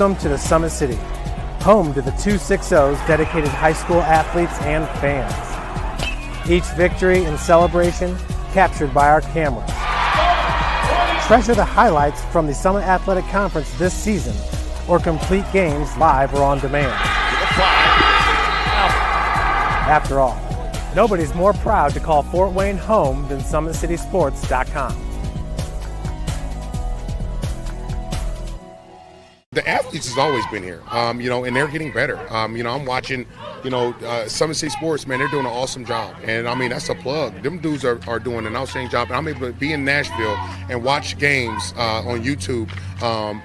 Welcome to the Summit City, home to the 260's dedicated high school athletes and fans. Each victory and celebration captured by our cameras. Treasure the highlights from the Summit Athletic Conference this season, or complete games live or on demand. After all, nobody's more proud to call Fort Wayne home than SummitCitySports.com. The athletes has always been here, and they're getting better. I'm watching, Summit City Sports, man, they're doing an awesome job. And, that's a plug. Them dudes are doing an outstanding job. And I'm able to be in Nashville and watch games on YouTube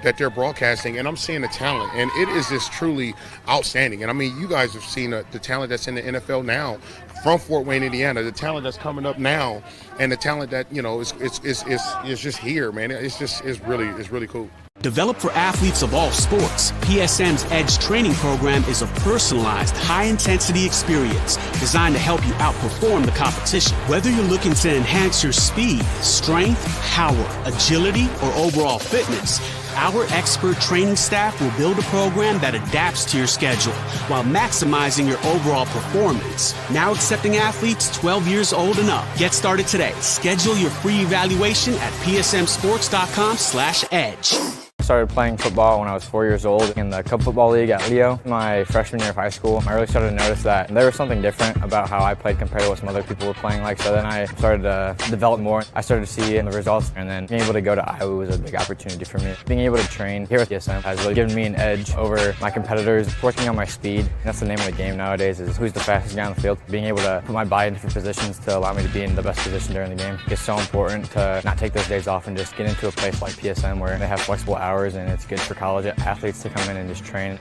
that they're broadcasting, and I'm seeing the talent. And it is just truly outstanding. And, you guys have seen the talent that's in the NFL now from Fort Wayne, Indiana, the talent that's coming up now, and the talent that, is just here, man. It's really cool. Developed for athletes of all sports, PSM's Edge training program is a personalized, high-intensity experience designed to help you outperform the competition. Whether you're looking to enhance your speed, strength, power, agility, or overall fitness, our expert training staff will build a program that adapts to your schedule while maximizing your overall performance. Now accepting athletes 12 years old and up. Get started today. Schedule your free evaluation at psmsports.com/edge. I started playing football when I was 4 years old in the Cub Football League at Leo. My freshman year of high school, I really started to notice that there was something different about how I played compared to what some other people were playing like. So then I started to develop more. I started to see the results, and then being able to go to Iowa was a big opportunity for me. Being able to train here with PSM has really given me an edge over my competitors. Working on my speed, that's the name of the game nowadays, is who's the fastest guy on the field. Being able to put my body in different positions to allow me to be in the best position during the game. It's so important to not take those days off and just get into a place like PSM where they have flexible hours, and it's good for college athletes to come in and just train.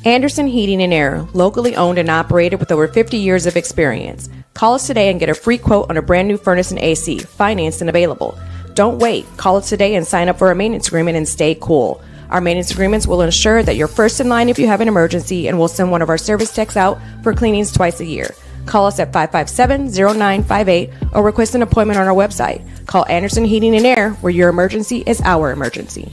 Anderson Heating and Air, locally owned and operated with over 50 years of experience. Call us today and get a free quote on a brand new furnace and AC, financed and available. Don't wait. Call us today and sign up for a maintenance agreement and stay cool. Our maintenance agreements will ensure that you're first in line if you have an emergency, and we'll send one of our service techs out for cleanings twice a year. Call us at 557-0958 or request an appointment on our website. Call Anderson Heating and Air, where your emergency is our emergency.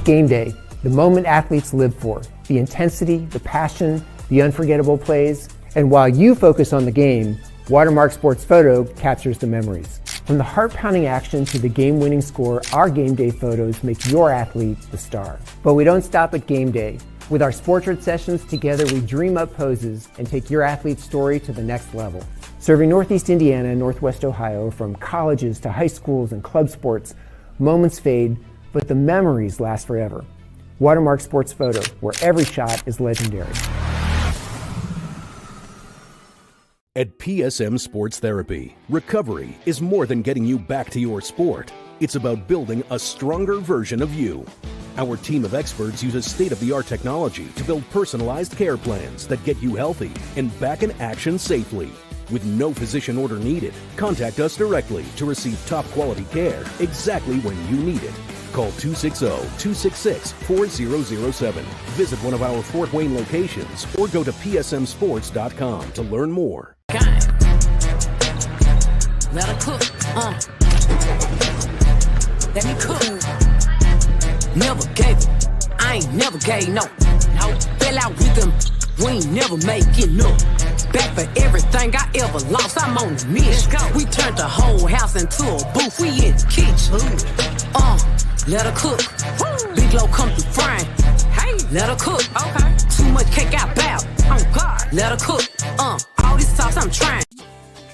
Game day, the moment athletes live for, the intensity, the passion, the unforgettable plays. And while you focus on the game, Watermark Sports Photo captures the memories. From the heart-pounding action to the game-winning score, our game day photos make your athlete the star. But we don't stop at game day. With our Sportrait sessions, together we dream up poses and take your athlete's story to the next level. Serving Northeast Indiana and Northwest Ohio, from colleges to high schools and club sports, moments fade, but the memories last forever. Watermark Sports Photo, where every shot is legendary. At PSM Sports Therapy, recovery is more than getting you back to your sport. It's about building a stronger version of you. Our team of experts uses state-of-the-art technology to build personalized care plans that get you healthy and back in action safely. With no physician order needed, contact us directly to receive top-quality care exactly when you need it. Call 260-266-4007. Visit one of our Fort Wayne locations or go to psmsports.com to learn more. Let her cook, let me cook. Never gave it, I ain't never gave no. Fell out with them, we ain't never make it no. Back for everything I ever lost, I'm on the mission. We turned the whole house into a booth, we in the kitchen. Let her cook. Big low come through frying. Hey, let her cook. Okay. Too much cake out bow. Oh God. Let her cook. All this sauce I'm trying.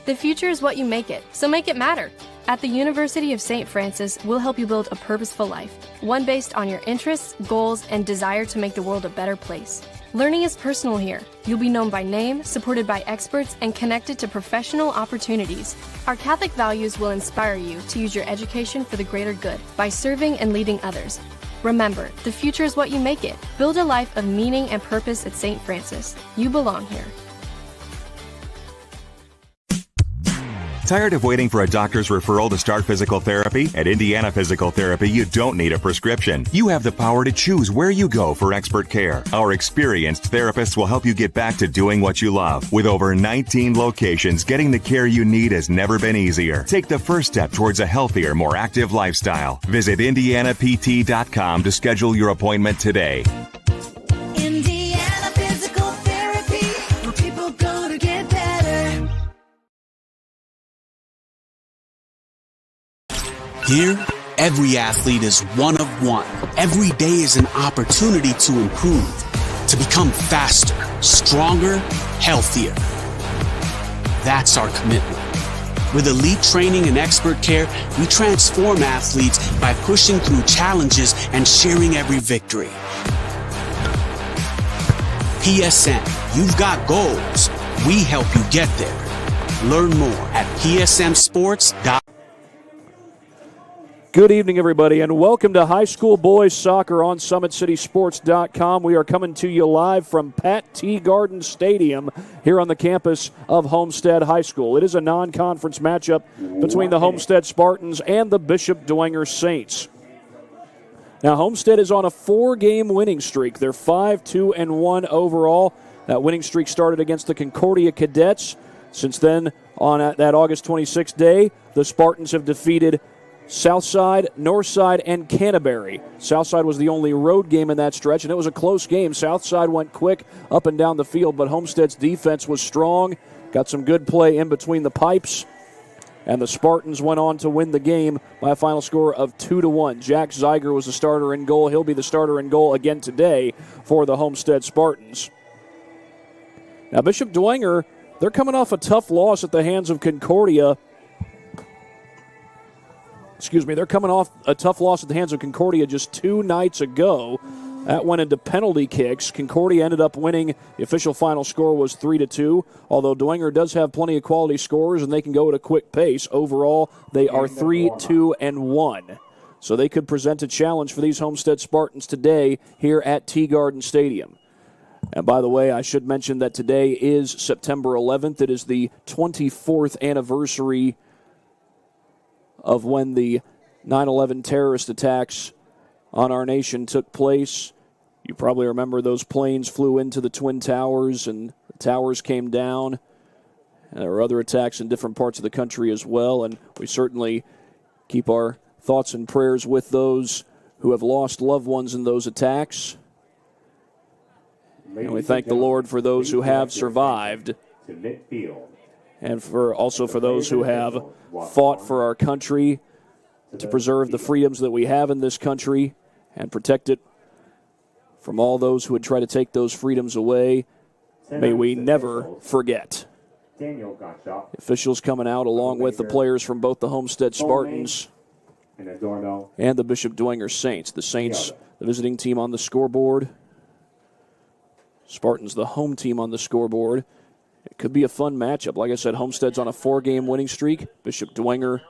The future is what you make it, so make it matter. At the University of St. Francis, we'll help you build a purposeful life, one based on your interests, goals, and desire to make the world a better place. Learning is personal here. You'll be known by name, supported by experts, and connected to professional opportunities. Our Catholic values will inspire you to use your education for the greater good by serving and leading others. Remember, the future is what you make it. Build a life of meaning and purpose at St. Francis. You belong here. Tired of waiting for a doctor's referral to start physical therapy? At Indiana Physical Therapy, you don't need a prescription. You have the power to choose where you go for expert care. Our experienced therapists will help you get back to doing what you love. With over 19 locations, getting the care you need has never been easier. Take the first step towards a healthier, more active lifestyle. Visit IndianaPT.com to schedule your appointment today. Indiana Physical Therapy, where people go to get better. Here, every athlete is one of one. Every day is an opportunity to improve, to become faster, stronger, healthier. That's our commitment. With elite training and expert care, we transform athletes by pushing through challenges and sharing every victory. PSN, you've got goals. We help you get there. Learn more at psmsports.com. Good evening, everybody, and welcome to high school boys soccer on SummitCitySports.com. We are coming to you live from Pat T. Garden Stadium here on the campus of Homestead High School. It is a non-conference matchup between the Homestead Spartans and the Bishop Dwenger Saints. Now, Homestead is on a 4-game winning streak. They're 5-2-1 overall. That winning streak started against the Concordia Cadets. Since then, on that August 26th day, the Spartans have defeated Southside, Northside, and Canterbury. Southside was the only road game in that stretch, and it was a close game. Southside went quick up and down the field, but Homestead's defense was strong, got some good play in between the pipes, and the Spartans went on to win the game by a final score of 2-1. Jack Zeiger was the starter in goal. He'll be the starter in goal again today for the Homestead Spartans. Now, Bishop Dwenger, they're coming off a tough loss at the hands of Concordia. They're coming off a tough loss at the hands of Concordia just 2 nights ago. That went into penalty kicks. Concordia ended up winning. The official final score was 3-2, although Dwenger does have plenty of quality scorers, and they can go at a quick pace. Overall, they are 3-2-1. So they could present a challenge for these Homestead Spartans today here at T. Garden Stadium. And by the way, I should mention that today is September 11th. It is the 24th anniversary of when the 9/11 terrorist attacks on our nation took place. You probably remember those planes flew into the Twin Towers and the towers came down. And there were other attacks in different parts of the country as well, and we certainly keep our thoughts and prayers with those who have lost loved ones in those attacks. And we thank the Lord for those who have survived, and also for those who have fought for our country to preserve the freedoms that we have in this country and protect it from all those who would try to take those freedoms away. May we never forget. Officials coming out along with the players from both the Homestead Spartans and the Bishop Dwenger Saints. The Saints, the visiting team on the scoreboard. Spartans, the home team on the scoreboard. It could be a fun matchup. Like I said, Homestead's on a 4-game winning streak. Bishop Dwenger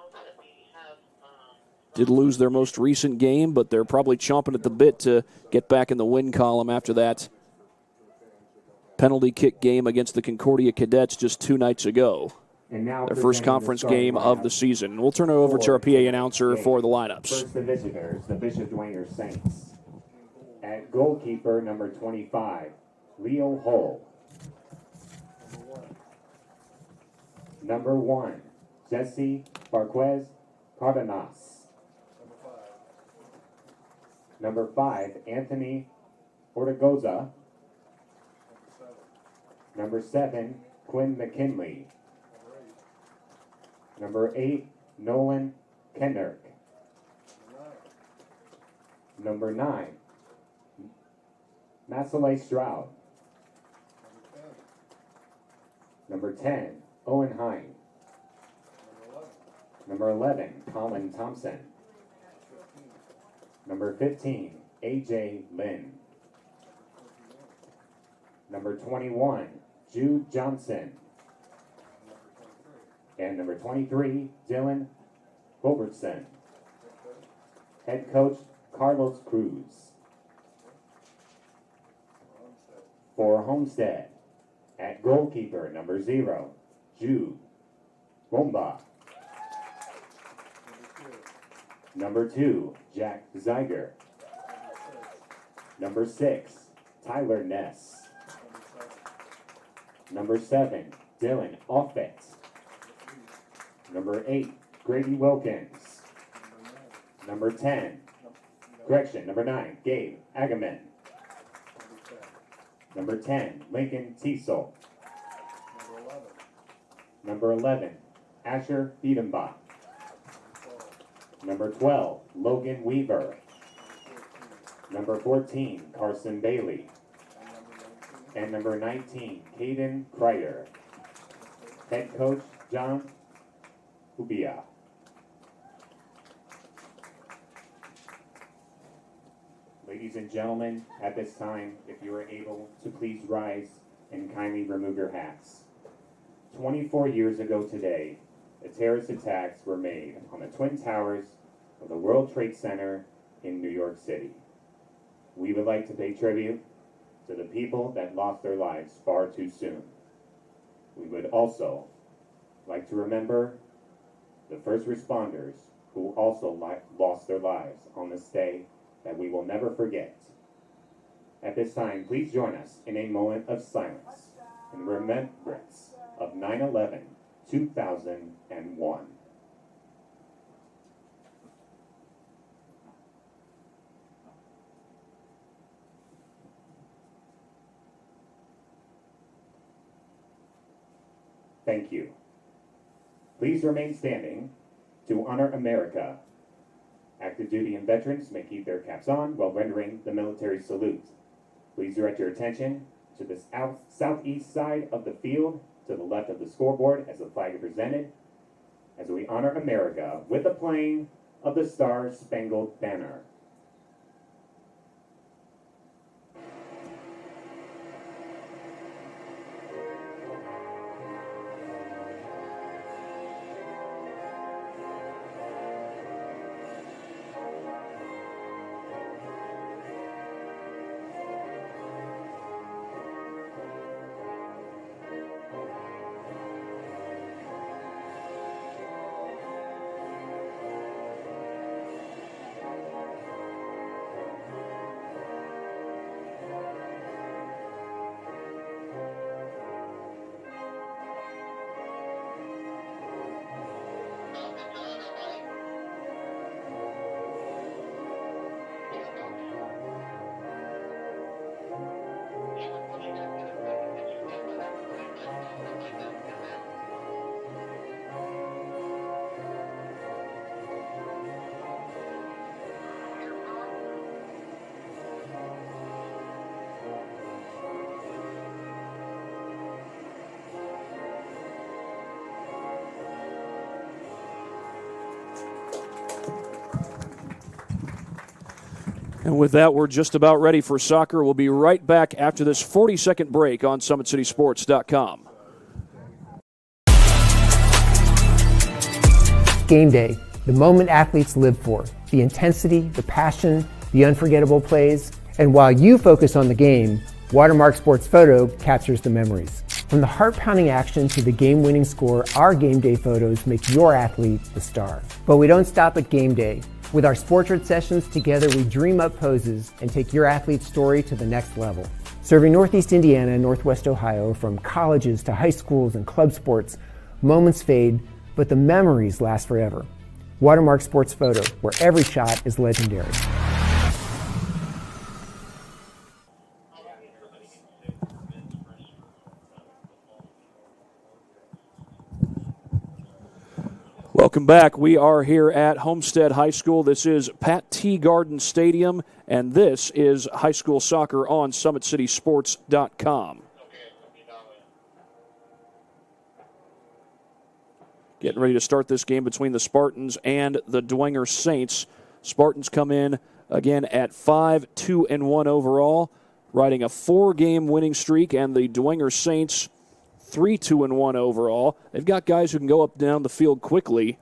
did lose their most recent game, but they're probably chomping at the bit to get back in the win column after that penalty kick game against the Concordia Cadets just 2 nights ago. Their first conference game of the season. We'll turn it over to our PA announcer for the lineups. First, the visitors, the Bishop Dwenger Saints. At goalkeeper, number 25, Leo Hull. Number 1, Jesse Barquez Cardenas. Number 5, Anthony Ortegoza. Number 7, Quinn McKinley. Number 8, Nolan Kendrick. Number 9, Masalay Stroud. Number 10, Owen Hine. Number 11, Colin Thompson. Number 15, AJ Lynn. Number 21, Jude Johnson. And number 23, Dylan Robertson. Head coach, Carlos Cruz. For Homestead, at goalkeeper, number 0, Jude Romba. Number 2, Jack Zeiger. Number 6, Tyler Ness. Number 7, Dylan Offit. Number 8, Grady Wilkins. Number 9, Gabe Agaman. Number 10, Lincoln Teasel. Number 11, Asher Biedenbach. Number 12, Logan Weaver. Number 14, Carson Bailey. And number 19, Caden Kreider. Head coach, John Ubia. Ladies and gentlemen, at this time, if you are able to please rise and kindly remove your hats. 24 years ago today, the terrorist attacks were made on the Twin Towers of the World Trade Center in New York City. We would like to pay tribute to the people that lost their lives far too soon. We would also like to remember the first responders who also lost their lives on this day that we will never forget. At this time, please join us in a moment of silence in remembrance of 9/11/2001. Thank you. Please remain standing to honor America. Active duty and veterans may keep their caps on while rendering the military salute. Please direct your attention to the southeast side of the field to the left of the scoreboard as the flag is presented as we honor America with the playing of the Star-Spangled Banner. And with that, we're just about ready for soccer. We'll be right back after this 40-second break on SummitCitySports.com. Game day, the moment athletes live for, the intensity, the passion, the unforgettable plays. And while you focus on the game, Watermark Sports Photo captures the memories. From the heart-pounding action to the game-winning score, our game day photos make your athlete the star. But we don't stop at game day. With our Sportrait sessions, together we dream up poses and take your athlete's story to the next level. Serving Northeast Indiana and Northwest Ohio, from colleges to high schools and club sports, moments fade, but the memories last forever. Watermark Sports Photo, where every shot is legendary. Welcome back. We are here at Homestead High School. This is Pat T. Garden Stadium, and this is high school soccer on SummitCitySports.com. getting ready to start this game between the Spartans and the Dwenger Saints. Spartans come in again at 5-2-1 overall, riding a 4-game winning streak, and the Dwenger Saints 3-2-1 overall. They've got guys who can go up and down the field quickly.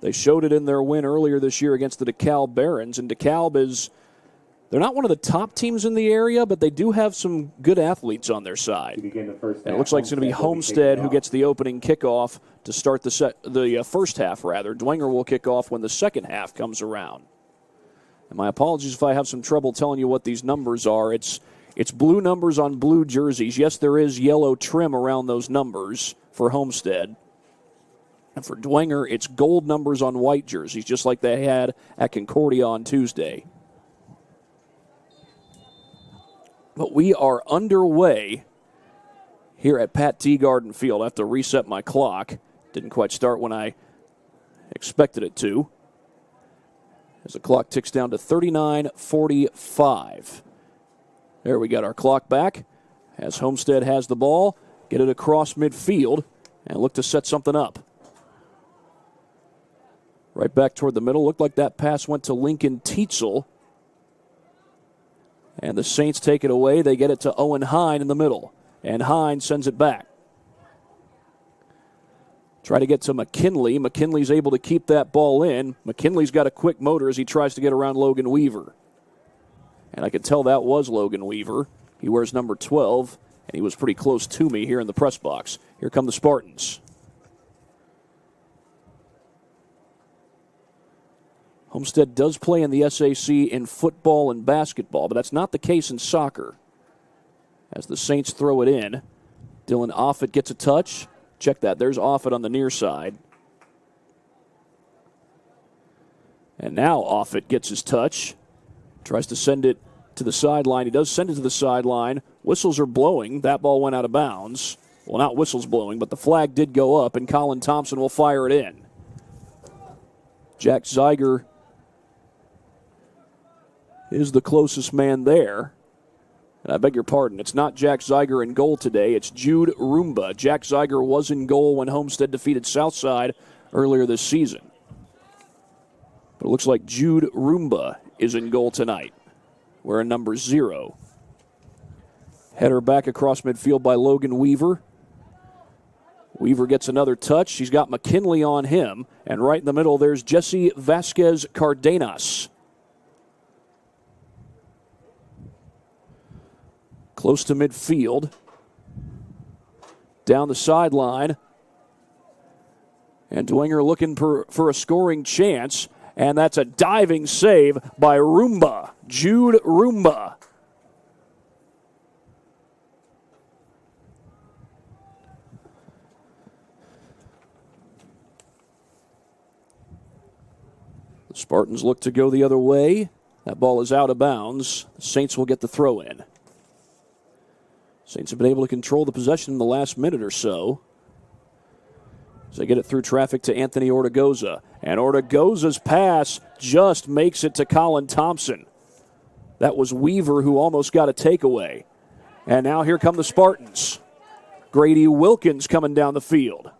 They showed it in their win earlier this year against the DeKalb Barons, and DeKalb they're not one of the top teams in the area, but they do have some good athletes on their side. And it looks like it's going to be Homestead who gets the opening kickoff to start the first half, rather. Dwenger will kick off when the second half comes around. And my apologies if I have some trouble telling you what these numbers are. It's blue numbers on blue jerseys. Yes, there is yellow trim around those numbers for Homestead. And for Dwenger, it's gold numbers on white jerseys, just like they had at Concordia on Tuesday. But we are underway here at Pat T. Garden Field. I have to reset my clock. Didn't quite start when I expected it to. As the clock ticks down to 39:45. There, we got our clock back. As Homestead has the ball, get it across midfield, and look to set something up. Right back toward the middle. Looked like that pass went to Lincoln Tietzel. And the Saints take it away. They get it to Owen Hine in the middle. And Hine sends it back. Try to get to McKinley. McKinley's able to keep that ball in. McKinley's got a quick motor as he tries to get around Logan Weaver. And I could tell that was Logan Weaver. He wears number 12, and he was pretty close to me here in the press box. Here come the Spartans. Homestead does play in the SAC in football and basketball, but that's not the case in soccer. As the Saints throw it in, Dylan Offit gets a touch. Check that. There's Offit on the near side. And now Offit gets his touch. Tries to send it to the sideline. He does send it to the sideline. Whistles are blowing. That ball went out of bounds. Well, not whistles blowing, but the flag did go up, and Colin Thompson will fire it in. Jack Zeiger is the closest man there. And I beg your pardon, it's not Jack Zeiger in goal today, it's Jude Roomba. Jack Zeiger was in goal when Homestead defeated Southside earlier this season. But it looks like Jude Roomba is in goal tonight, wearing number 0. Header back across midfield by Logan Weaver. Weaver gets another touch. He's got McKinley on him. And right in the middle, there's Jesse Vasquez Cardenas. Close to midfield. Down the sideline. And Dwenger looking for a scoring chance. And that's a diving save by Roomba. Jude Roomba. The Spartans look to go the other way. That ball is out of bounds. The Saints will get the throw in. Saints have been able to control the possession in the last minute or so. As they get it through traffic to Anthony Ortegoza. And Ortegoza's pass just makes it to Colin Thompson. That was Weaver who almost got a takeaway. And now here come the Spartans. Grady Wilkins coming down the field.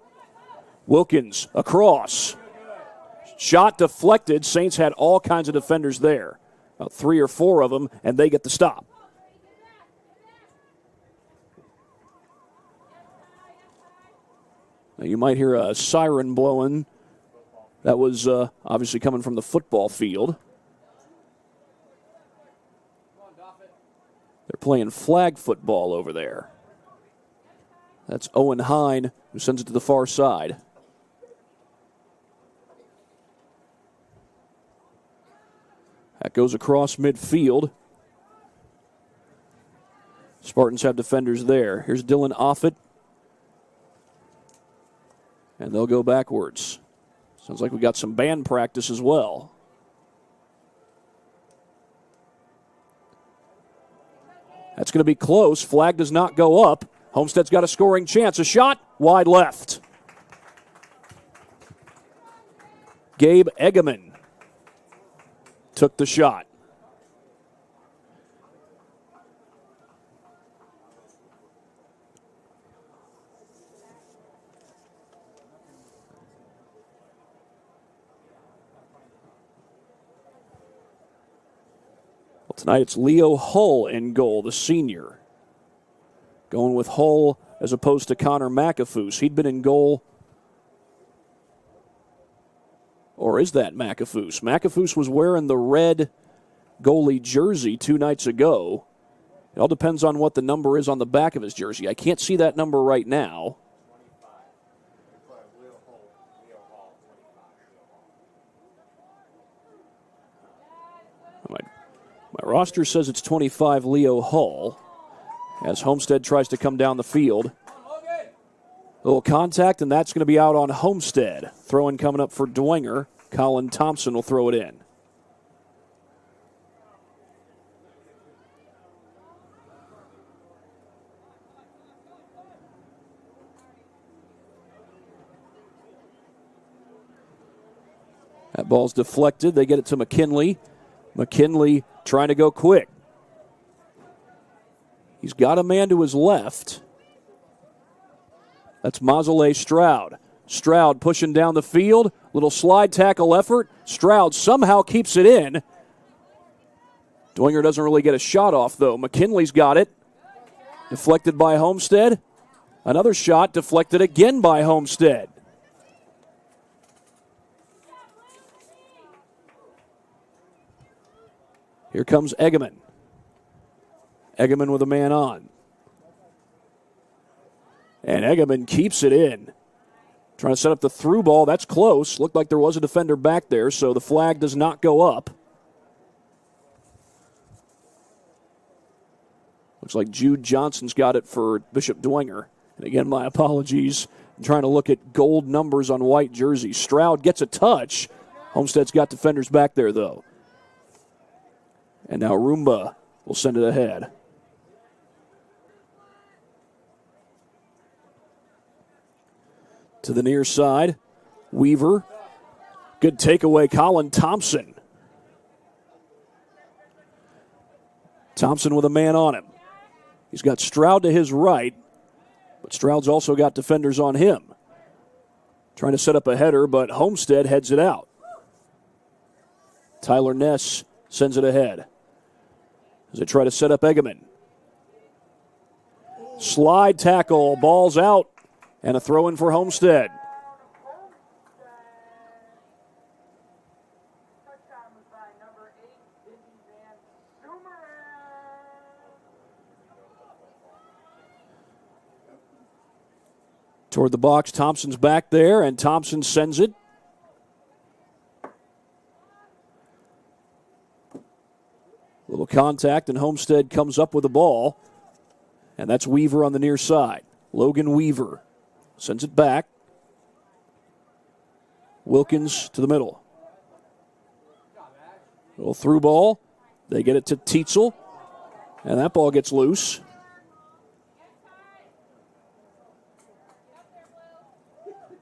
Wilkins across. Shot deflected. Saints had all kinds of defenders there. About 3 or 4 of them, and they get the stop. Now you might hear a siren blowing. That was obviously coming from the football field. They're playing flag football over there. That's Owen Hine who sends it to the far side. That goes across midfield. Spartans have defenders there. Here's Dylan Offit. And they'll go backwards. Sounds like we got some band practice as well. That's going to be close. Flag does not go up. Homestead's got a scoring chance. A shot, wide left. Gabe Egeman took the shot. Tonight it's Leo Hull in goal, the senior. Going with Hull as opposed to Connor McAfoose. He'd been in goal. Or is that McAfoose? McAfoose was wearing the red goalie jersey 2 nights ago. It all depends on what the number is on the back of his jersey. I can't see that number right now. My roster says it's 25 Leo Hull as Homestead tries to come down the field. A little contact, and that's going to be out on Homestead. Throw-in coming up for Dwenger. Colin Thompson will throw it in. That ball's deflected. They get it to McKinley. McKinley trying to go quick. He's got a man to his left. That's Mazzolé Stroud. Stroud pushing down the field. Little slide tackle effort. Stroud somehow keeps it in. Dwenger doesn't really get a shot off, though. McKinley's got it. Deflected by Homestead. Another shot deflected again by Homestead. Here comes Egeman. Egeman with a man on. And Egeman keeps it in. Trying to set up the through ball. That's close. Looked like there was a defender back there, so the flag does not go up. Looks like Jude Johnson's got it for Bishop Dwenger. And again, my apologies. I'm trying to look at gold numbers on white jerseys. Stroud gets a touch. Homestead's got defenders back there, though. And now Roomba will send it ahead. To the near side, Weaver. Good takeaway, Colin Thompson. Thompson with a man on him. He's got Stroud to his right, but Stroud's also got defenders on him. Trying to set up a header, but Homestead heads it out. Tyler Ness sends it ahead as they try to set up Egeman. Slide tackle, ball's out, and a throw in for Homestead. Toward the box, Thompson's back there, and Thompson sends it. Little contact, and Homestead comes up with the ball. And that's Weaver on the near side. Logan Weaver sends it back. Wilkins to the middle. Little through ball. They get it to Tietzel. And that ball gets loose.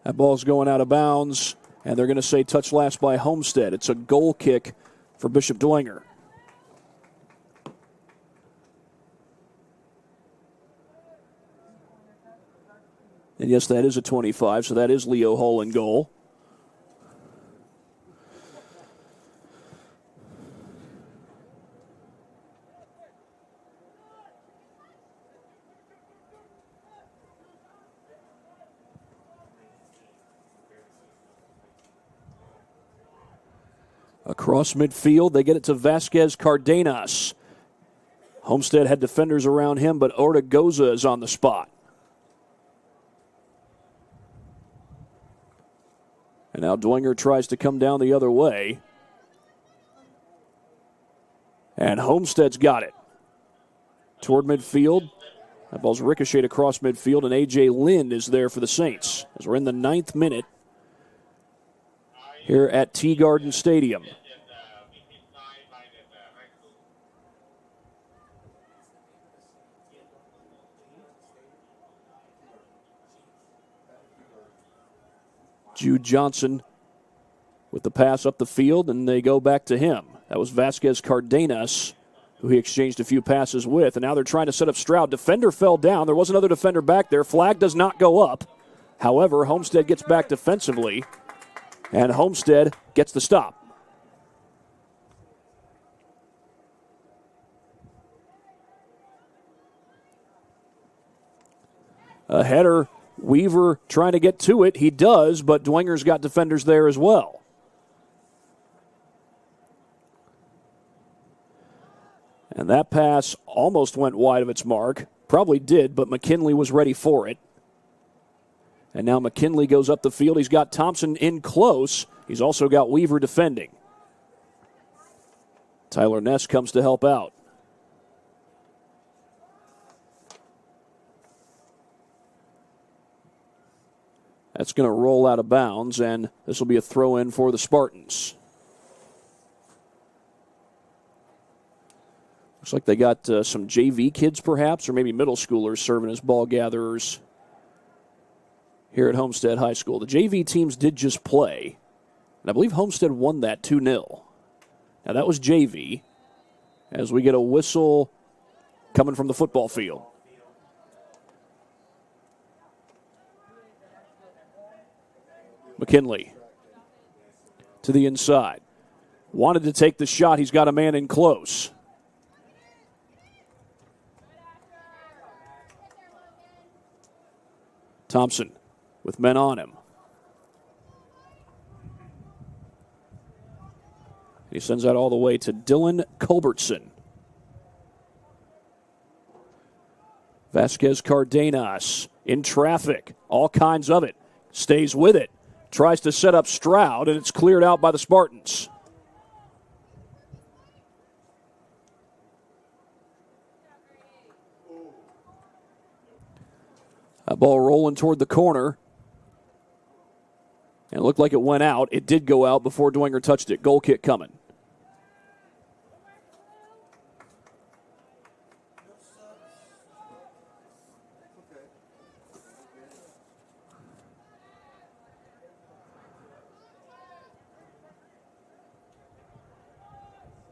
That ball's going out of bounds. And they're going to say touch last by Homestead. It's a goal kick for Bishop Dwenger. And yes, that is a 25, so that is Leo Hull in goal. Across midfield, they get it to Vasquez Cardenas. Homestead had defenders around him, but Ortegoza is on the spot. And now Dwenger tries to come down the other way. And Homestead's got it. Toward midfield. That ball's ricocheted across midfield, and A.J. Lind is there for the Saints. As we're in the 9th minute here at Tea Garden Stadium. Jude Johnson with the pass up the field, and they go back to him. That was Vasquez Cardenas, who he exchanged a few passes with, and now they're trying to set up Stroud. Defender fell down. There was another defender back there. Flag does not go up. However, Homestead gets back defensively, and Homestead gets the stop. A header, Weaver trying to get to it. He does, but Dwenger's got defenders there as well. And that pass almost went wide of its mark. Probably did, but McKinley was ready for it. And now McKinley goes up the field. He's got Thompson in close. He's also got Weaver defending. Tyler Ness comes to help out. That's going to roll out of bounds, and this will be a throw-in for the Spartans. Looks like they got some JV kids, perhaps, or maybe middle schoolers serving as ball gatherers here at Homestead High School. The JV teams did just play, and I believe Homestead won that 2-0. Now, that was JV, as we get a whistle coming from the football field. McKinley to the inside. Wanted to take the shot. He's got a man in close. Thompson with men on him. He sends that all the way to Dylan Culbertson. Vasquez Cardenas in traffic. All kinds of it. Stays with it. Tries to set up Stroud, and it's cleared out by the Spartans. That ball rolling toward the corner. And it looked like it went out. It did go out before Dwenger touched it. Goal kick coming.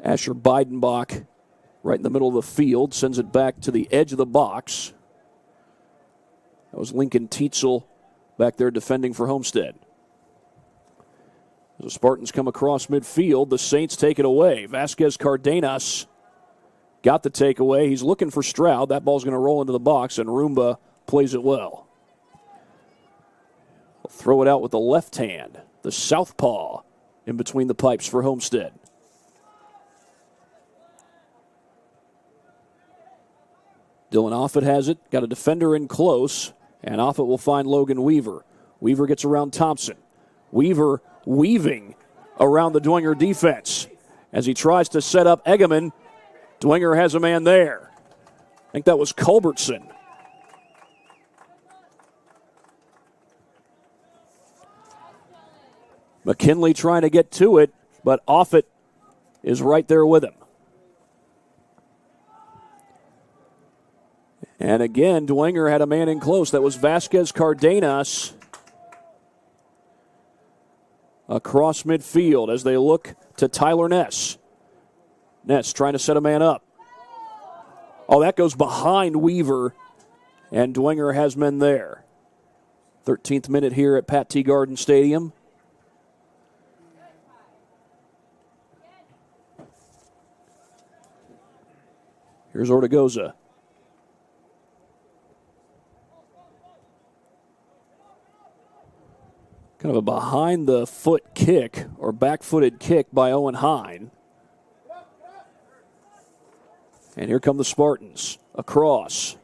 Asher Beidenbach right in the middle of the field, sends it back to the edge of the box. That was Lincoln Tietzel back there defending for Homestead. As the Spartans come across midfield, the Saints take it away. Vasquez Cardenas got the takeaway. He's looking for Stroud. That ball's going to roll into the box, and Roomba plays it well. He'll throw it out with the left hand. The southpaw in between the pipes for Homestead. Dylan Offit has it. Got a defender in close, and Offit will find Logan Weaver. Weaver gets around Thompson. Weaver weaving around the Dwenger defense. As he tries to set up Egeman, Dwenger has a man there. I think that was Culbertson. McKinley trying to get to it, but Offit is right there with him. And again, Dwenger had a man in close. That was Vasquez Cardenas across midfield as they look to Tyler Ness. Ness trying to set a man up. Oh, that goes behind Weaver, and Dwenger has men there. 13th minute here at Pat T. Garden Stadium. Here's Ortegoza. Kind of a behind-the-foot kick or back-footed kick by Owen Hine. And here come the Spartans. Across.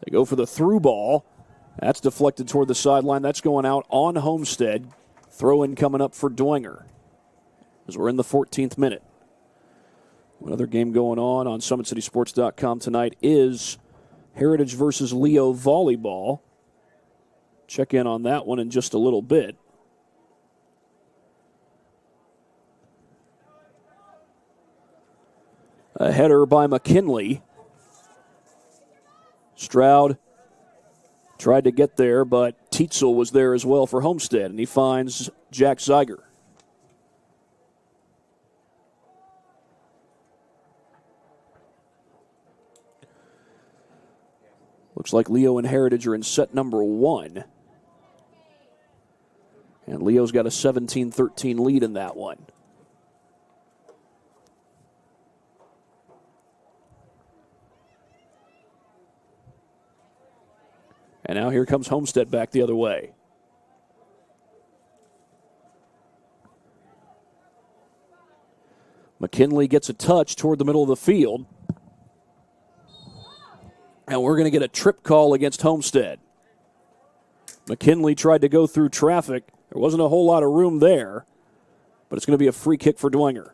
They go for the through ball. That's deflected toward the sideline. That's going out on Homestead. Throw-in coming up for Dwenger as we're in the 14th minute. Another game going on SummitCitySports.com tonight is Heritage versus Leo Volleyball. Check in on that one in just a little bit. A header by McKinley. Stroud tried to get there, but Tietzel was there as well for Homestead, and he finds Jack Zeiger. Looks like Leo and Heritage are in set number 1. And Leo's got a 17-13 lead in that one. And now here comes Homestead back the other way. McKinley gets a touch toward the middle of the field. And we're going to get a trip call against Homestead. McKinley tried to go through traffic. There wasn't a whole lot of room there, but it's going to be a free kick for Dwenger.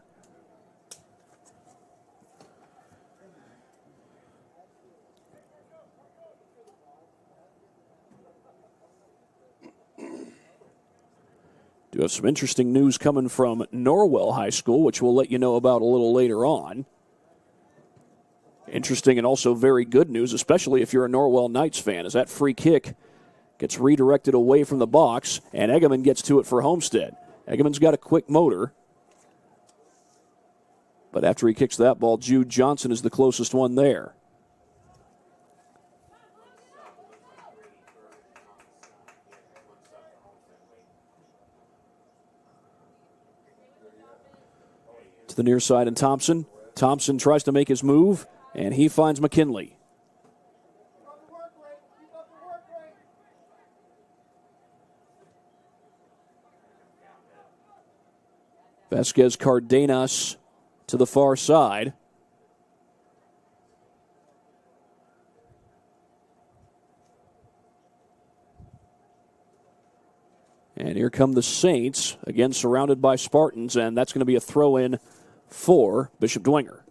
Do have some interesting news coming from Norwell High School, which we'll let you know about a little later on. Interesting and also very good news, especially if you're a Norwell Knights fan, as that free kick gets redirected away from the box, and Egeman gets to it for Homestead. Egeman's got a quick motor, but after he kicks that ball, Jude Johnson is the closest one there. To the near side, and Thompson. Thompson tries to make his move, and he finds McKinley. Vasquez Cardenas to the far side. And here come the Saints, again surrounded by Spartans, and that's going to be a throw-in for Bishop Dwenger.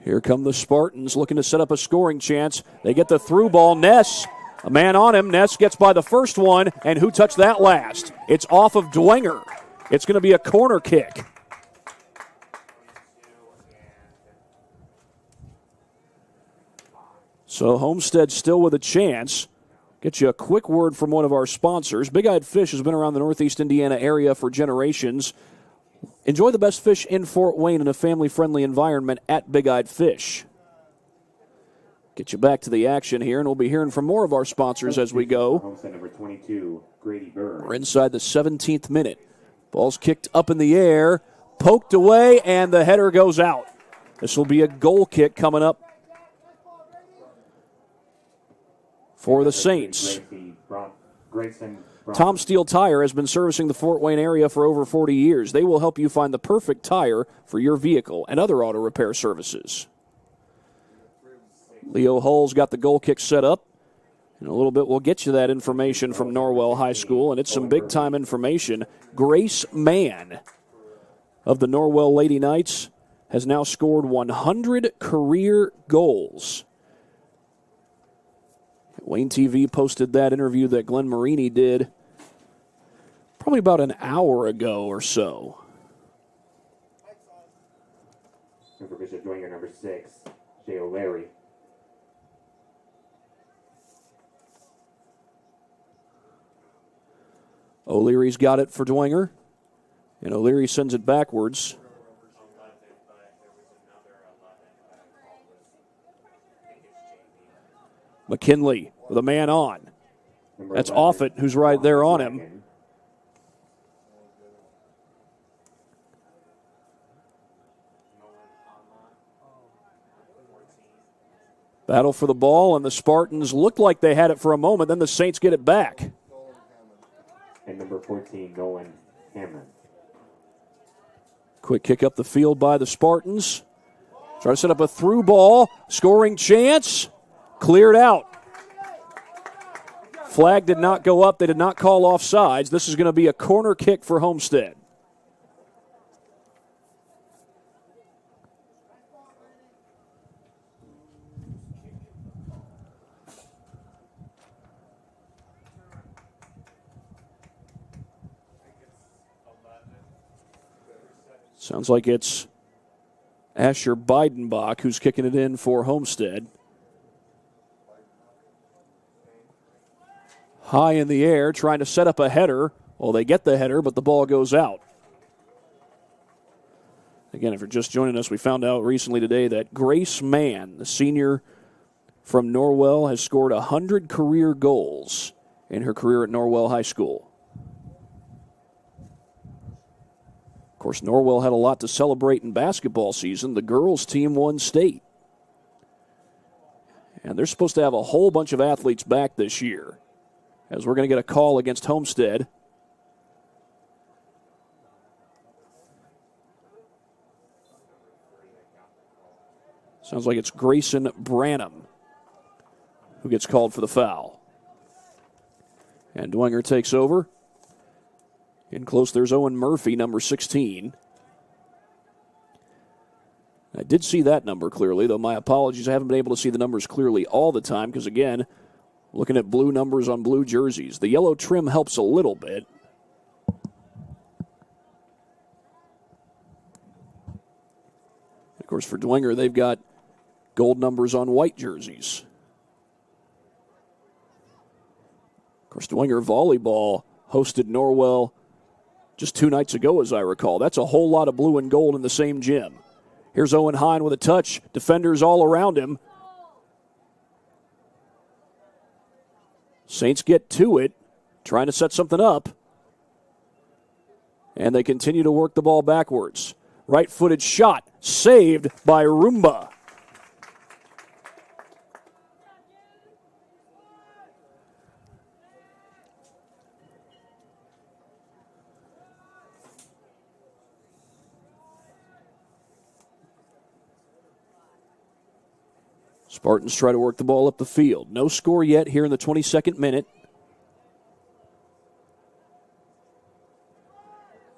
Here come the Spartans looking to set up a scoring chance. They get the through ball. Ness, a man on him. Ness gets by the first one, and who touched that last? It's off of Dwenger. It's going to be a corner kick. So Homestead still with a chance. Get you a quick word from one of our sponsors. Big Eyed Fish has been around the Northeast Indiana area for generations. Enjoy the best fish in Fort Wayne in a family-friendly environment at Big Eyed Fish. Get you back to the action here, and we'll be hearing from more of our sponsors as we go. Homestead number 22, Grady Bird. We're inside the 17th minute. Ball's kicked up in the air, poked away, and the header goes out. This will be a goal kick coming up for the Saints. Tom Steele Tire has been servicing the Fort Wayne area for over 40 years. They will help you find the perfect tire for your vehicle and other auto repair services. Leo Hull's got the goal kick set up. In a little bit, we'll get you that information from Norwell High School, and it's some big-time information. Grace Mann of the Norwell Lady Knights has now scored 100 career goals. Wayne TV posted that interview that Glenn Marini did probably about an hour ago or so. And for Bishop Dwenger, number 6, Jay O'Leary. O'Leary's got it for Dwenger, and O'Leary sends it backwards. McKinley with a man on. That's Offit, who's right there on him. Battle for the ball, and the Spartans looked like they had it for a moment. Then the Saints get it back. And number 14, Nolan Hammond. Quick kick up the field by the Spartans. Try to set up a through ball. Scoring chance. Cleared out. Flag did not go up. They did not call offsides. This is going to be a corner kick for Homestead. Sounds like it's Asher Beidenbach who's kicking it in for Homestead. High in the air, trying to set up a header. Well, they get the header, but the ball goes out. Again, if you're just joining us, we found out recently today that Grace Mann, the senior from Norwell has scored 100 career goals in her career at Norwell High School. Of course, Norwell had a lot to celebrate in basketball season. The girls' team won state. And they're supposed to have a whole bunch of athletes back this year, as we're going to get a call against Homestead. Sounds like it's Grayson Branham who gets called for the foul. And Dwenger takes over. In close, there's Owen Murphy, number 16. I did see that number clearly, though my apologies. I haven't been able to see the numbers clearly all the time because, again, looking at blue numbers on blue jerseys. The yellow trim helps a little bit. Of course, for Dwenger, they've got gold numbers on white jerseys. Of course, Dwenger volleyball hosted Norwell just 2 nights ago, as I recall. That's a whole lot of blue and gold in the same gym. Here's Owen Hine with a touch. Defenders all around him. Saints get to it, trying to set something up. And they continue to work the ball backwards. Right-footed shot, saved by Roomba. Spartans try to work the ball up the field. No score yet here in the 22nd minute.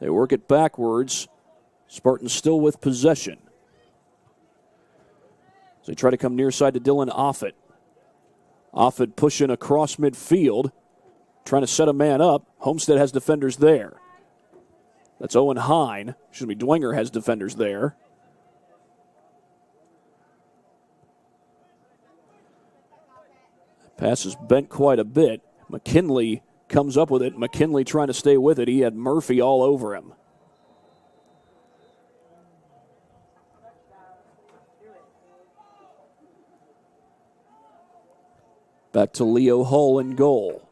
They work it backwards. Spartans still with possession. They try to come near side to Dylan Offit. Offit pushing across midfield, trying to set a man up. Homestead has defenders there. That's Owen Hine. Dwenger has defenders there. Pass is bent quite a bit. McKinley comes up with it. McKinley trying to stay with it. He had Murphy all over him. Back to Leo Hull in goal.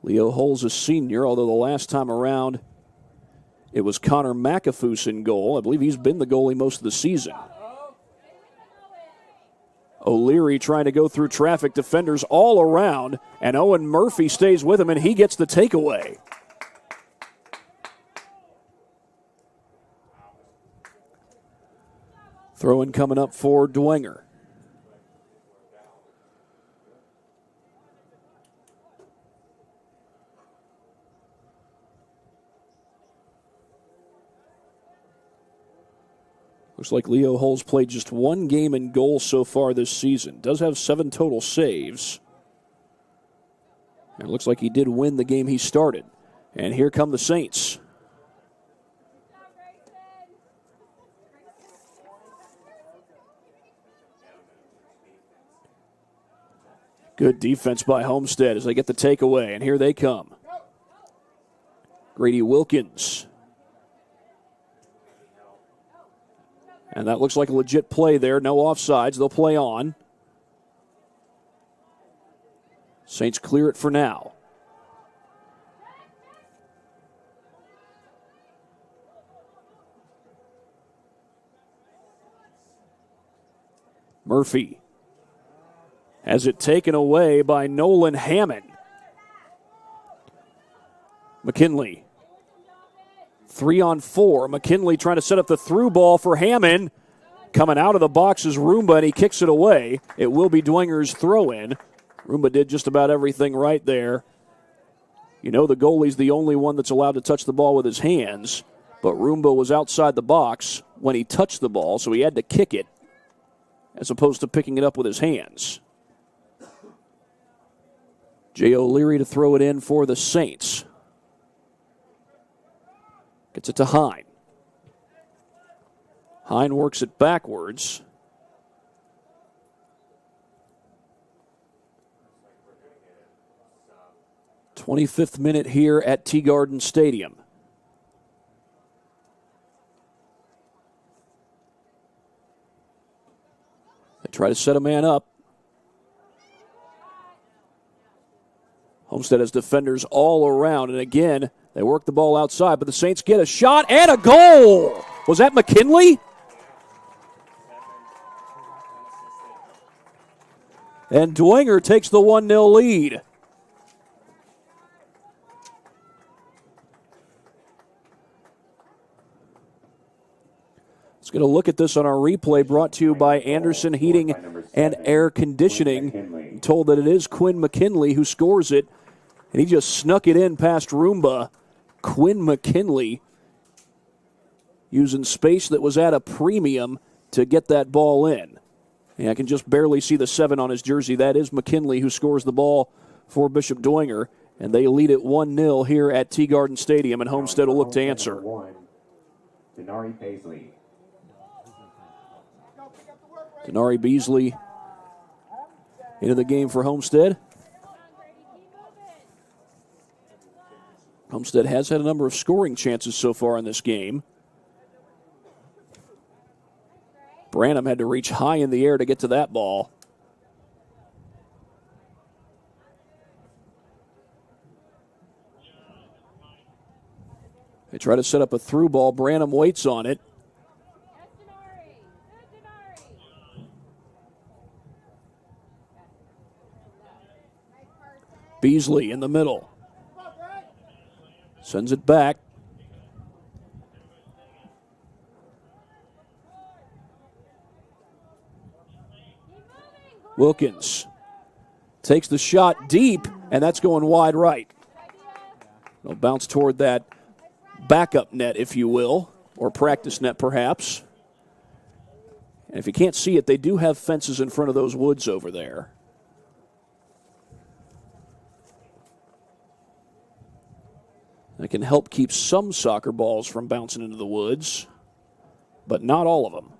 Leo Hull's a senior, although the last time around it was Connor McAfoose in goal. I believe he's been the goalie most of the season. O'Leary trying to go through traffic, defenders all around, and Owen Murphy stays with him, and he gets the takeaway. Throw-in coming up for Dwenger. Looks like Leo Hull's played just one game in goal so far this season. Does have 7 total saves. And it looks like he did win the game he started. And here come the Saints. Good defense by Homestead as they get the takeaway. And here they come. Grady Wilkins. And that looks like a legit play there. No offsides. They'll play on. Saints clear it for now. Murphy has it taken away by Nolan Hammond. McKinley. 3-on-4. McKinley trying to set up the through ball for Hammond. Coming out of the box is Roomba, and he kicks it away. It will be Dwenger's throw-in. Roomba did just about everything right there. You know the goalie's the only one that's allowed to touch the ball with his hands, but Roomba was outside the box when he touched the ball, so he had to kick it as opposed to picking it up with his hands. Jay O'Leary to throw it in for the Saints. Gets it to Hine. Hine works it backwards. '25th minute here at T-Garden Stadium. They try to set a man up. Homestead has defenders all around, and again, they work the ball outside, but the Saints get a shot and a goal. Was that McKinley? And Dwenger takes the 1-0 lead. Let's get a look at this on our replay, brought to you by Anderson Heating and Air Conditioning. I'm told that it is Quinn McKinley who scores it, and he just snuck it in past Roomba. Quinn McKinley using space that was at a premium to get that ball in. And I can just barely see the 7 on his jersey. That is McKinley who scores the ball for Bishop Dwenger, and they lead it 1-0 here at Tea Garden Stadium, and Homestead will look to answer. Denari Beasley into the game for Homestead. Homestead has had a number of scoring chances so far in this game. Branham had to reach high in the air to get to that ball. They try to set up a through ball. Branham waits on it. Beasley in the middle. Sends it back. Wilkins takes the shot deep, and that's going wide right. It'll bounce toward that backup net, if you will, or practice net perhaps. And if you can't see it, they do have fences in front of those woods over there. That can help keep some soccer balls from bouncing into the woods, but not all of them.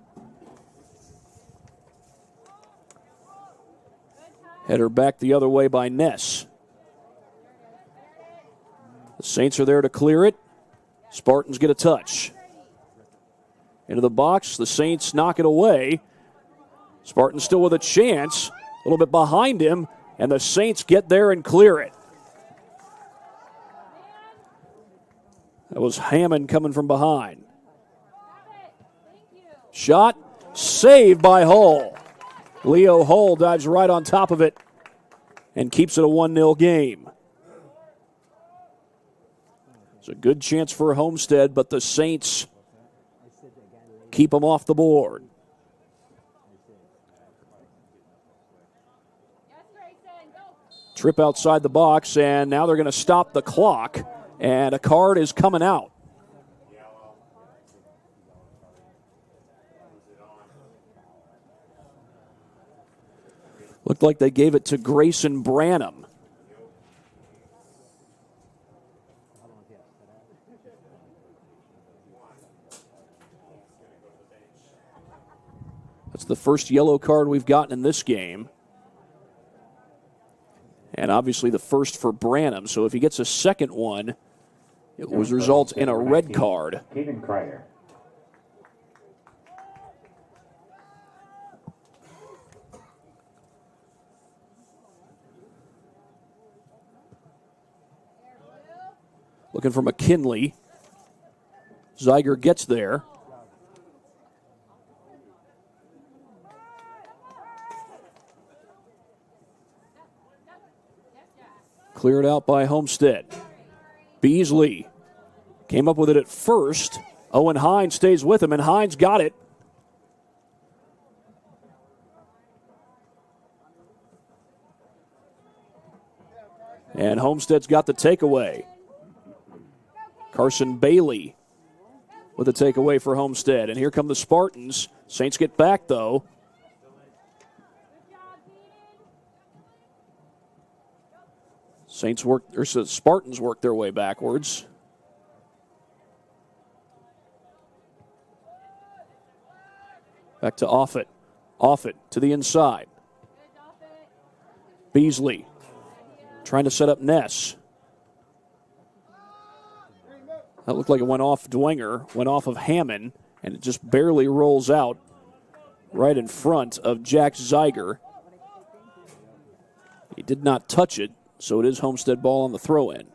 Header back the other way by Ness. The Saints are there to clear it. Spartans get a touch. Into the box, the Saints knock it away. Spartans still with a chance, a little bit behind him, and the Saints get there and clear it. That was Hammond coming from behind. Shot, saved by Hull. Leo Hull dives right on top of it and keeps it a 1-0 game. It's a good chance for Homestead, but the Saints keep them off the board. Trip outside the box, and now they're going to stop the clock, and a card is coming out. Looked like they gave it to Grayson Branham. That's the first yellow card we've gotten in this game. And obviously the first for Branham. So if he gets a second one, it was result in a red card. Caden Kreider. Looking for McKinley. Zeiger gets there. Cleared out by Homestead. Beasley came up with it at first. Owen Hines stays with him, and Hines got it. And Homestead's got the takeaway. Carson Bailey with a takeaway for Homestead. And here come the Spartans. Saints get back, though. Spartans work their way backwards. Back to Offit. Offit to the inside. Beasley trying to set up Ness. That looked like it went off Dwenger, went off of Hammond, and it just barely rolls out. right in front of Jack Zeiger. He did not touch it, so it is Homestead ball on the throw-in.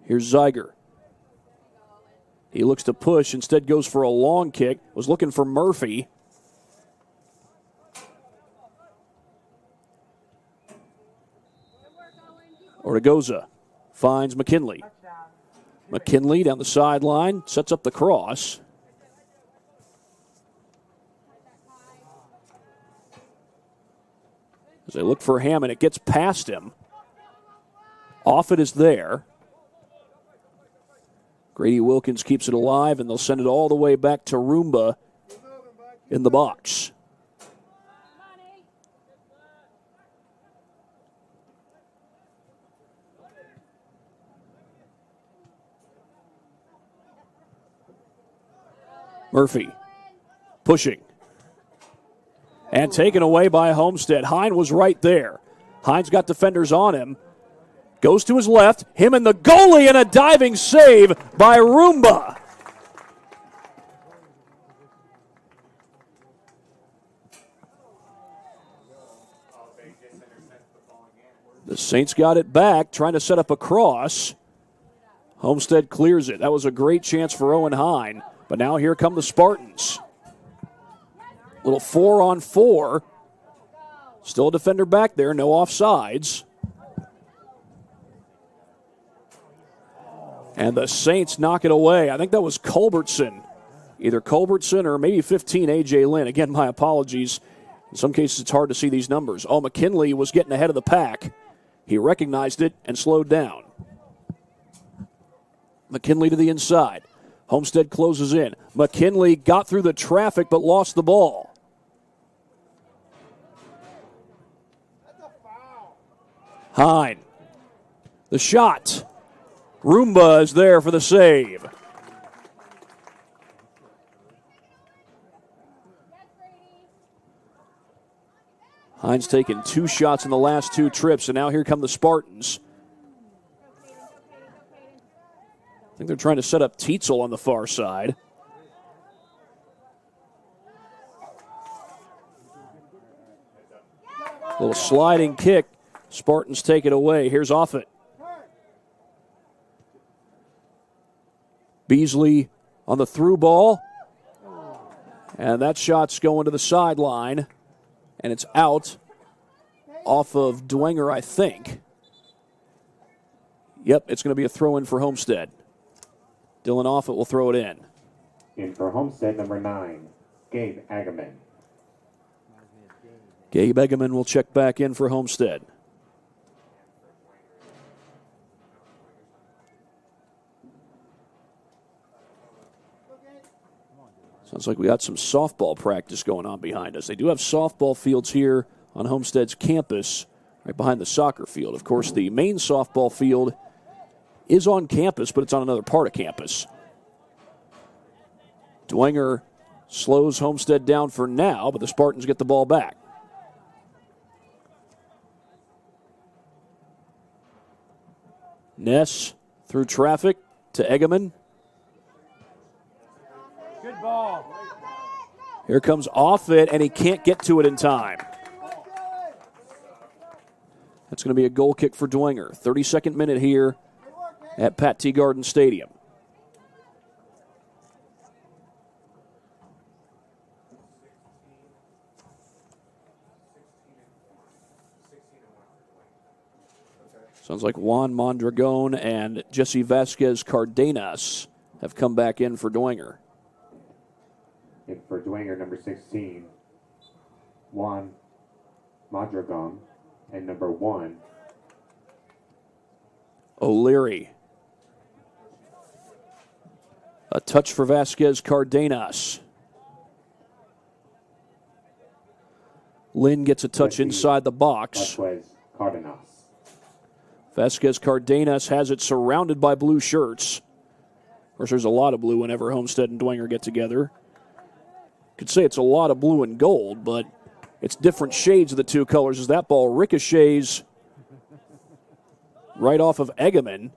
Here's Zeiger. He looks to push, instead goes for a long kick. Was looking for Murphy. Ortegoza finds McKinley. McKinley down the sideline, sets up the cross. As they look for Hammond, it gets past him. Offit is there. Grady Wilkins keeps it alive, and they'll send it all the way back to Roomba in the box. Murphy pushing. And taken away by Homestead. Hine was right there. Hine's got defenders on him. Goes to his left. Him and the goalie, and a diving save by Roomba. The Saints got it back, trying to set up a cross. Homestead clears it. That was a great chance for Owen Hine. But now here come the Spartans. Little 4-on-4. Still a defender back there, no offsides. And the Saints knock it away. I think that was Culbertson. Either Culbertson or maybe 15, A.J. Lynn. Again, my apologies. In some cases, it's hard to see these numbers. Oh, McKinley was getting ahead of the pack. He recognized it and slowed down. McKinley to the inside. Homestead closes in. McKinley got through the traffic but lost the ball. Hine. The shot. Roomba is there for the save. Hine's taken 2 shots in the last 2 trips, and now here come the Spartans. I think they're trying to set up Tietzel on the far side. Little sliding kick. Spartans take it away. Here's Offit. Beasley on the through ball. And that shot's going to the sideline. And it's out off of Dwenger, I think. Yep, it's going to be a throw-in for Homestead. Dylan Offit will throw it in. In for Homestead, number 9, Gabe Agaman. Gabe Egeman will check back in for Homestead. Sounds like we got some softball practice going on behind us. They do have softball fields here on Homestead's campus, right behind the soccer field. Of course, the main softball field is on campus, but it's on another part of campus. Dwenger slows Homestead down for now, but the Spartans get the ball back. Ness through traffic to Egeman. Good ball. Here comes Offit, and he can't get to it in time. That's going to be a goal kick for Dwenger. 32nd minute here at Pat T. Garden Stadium. Sounds like Juan Mondragon and Jesse Vasquez Cardenas have come back in for Dwenger. In for Dwenger, number 16, Juan Mondragon, and number 1, O'Leary. A touch for Vasquez Cardenas. Lynn gets a touch inside the box. Vasquez Cardenas has it surrounded by blue shirts. Of course, there's a lot of blue whenever Homestead and Dwenger get together. Could say it's a lot of blue and gold, but it's different shades of the two colors as that ball ricochets right off of Egeman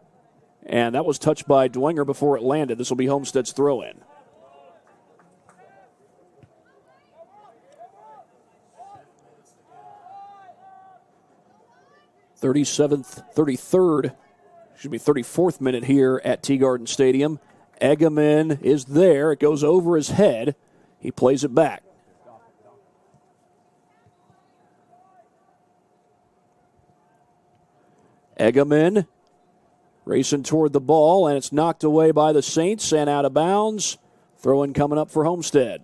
And that was touched by Dwenger before it landed. This will be Homestead's throw-in. Third 34th minute here at T-Garden Stadium. Egeman is there. It goes over his head. He plays it back. Egeman racing toward the ball, and it's knocked away by the Saints and out of bounds. Throw-in coming up for Homestead.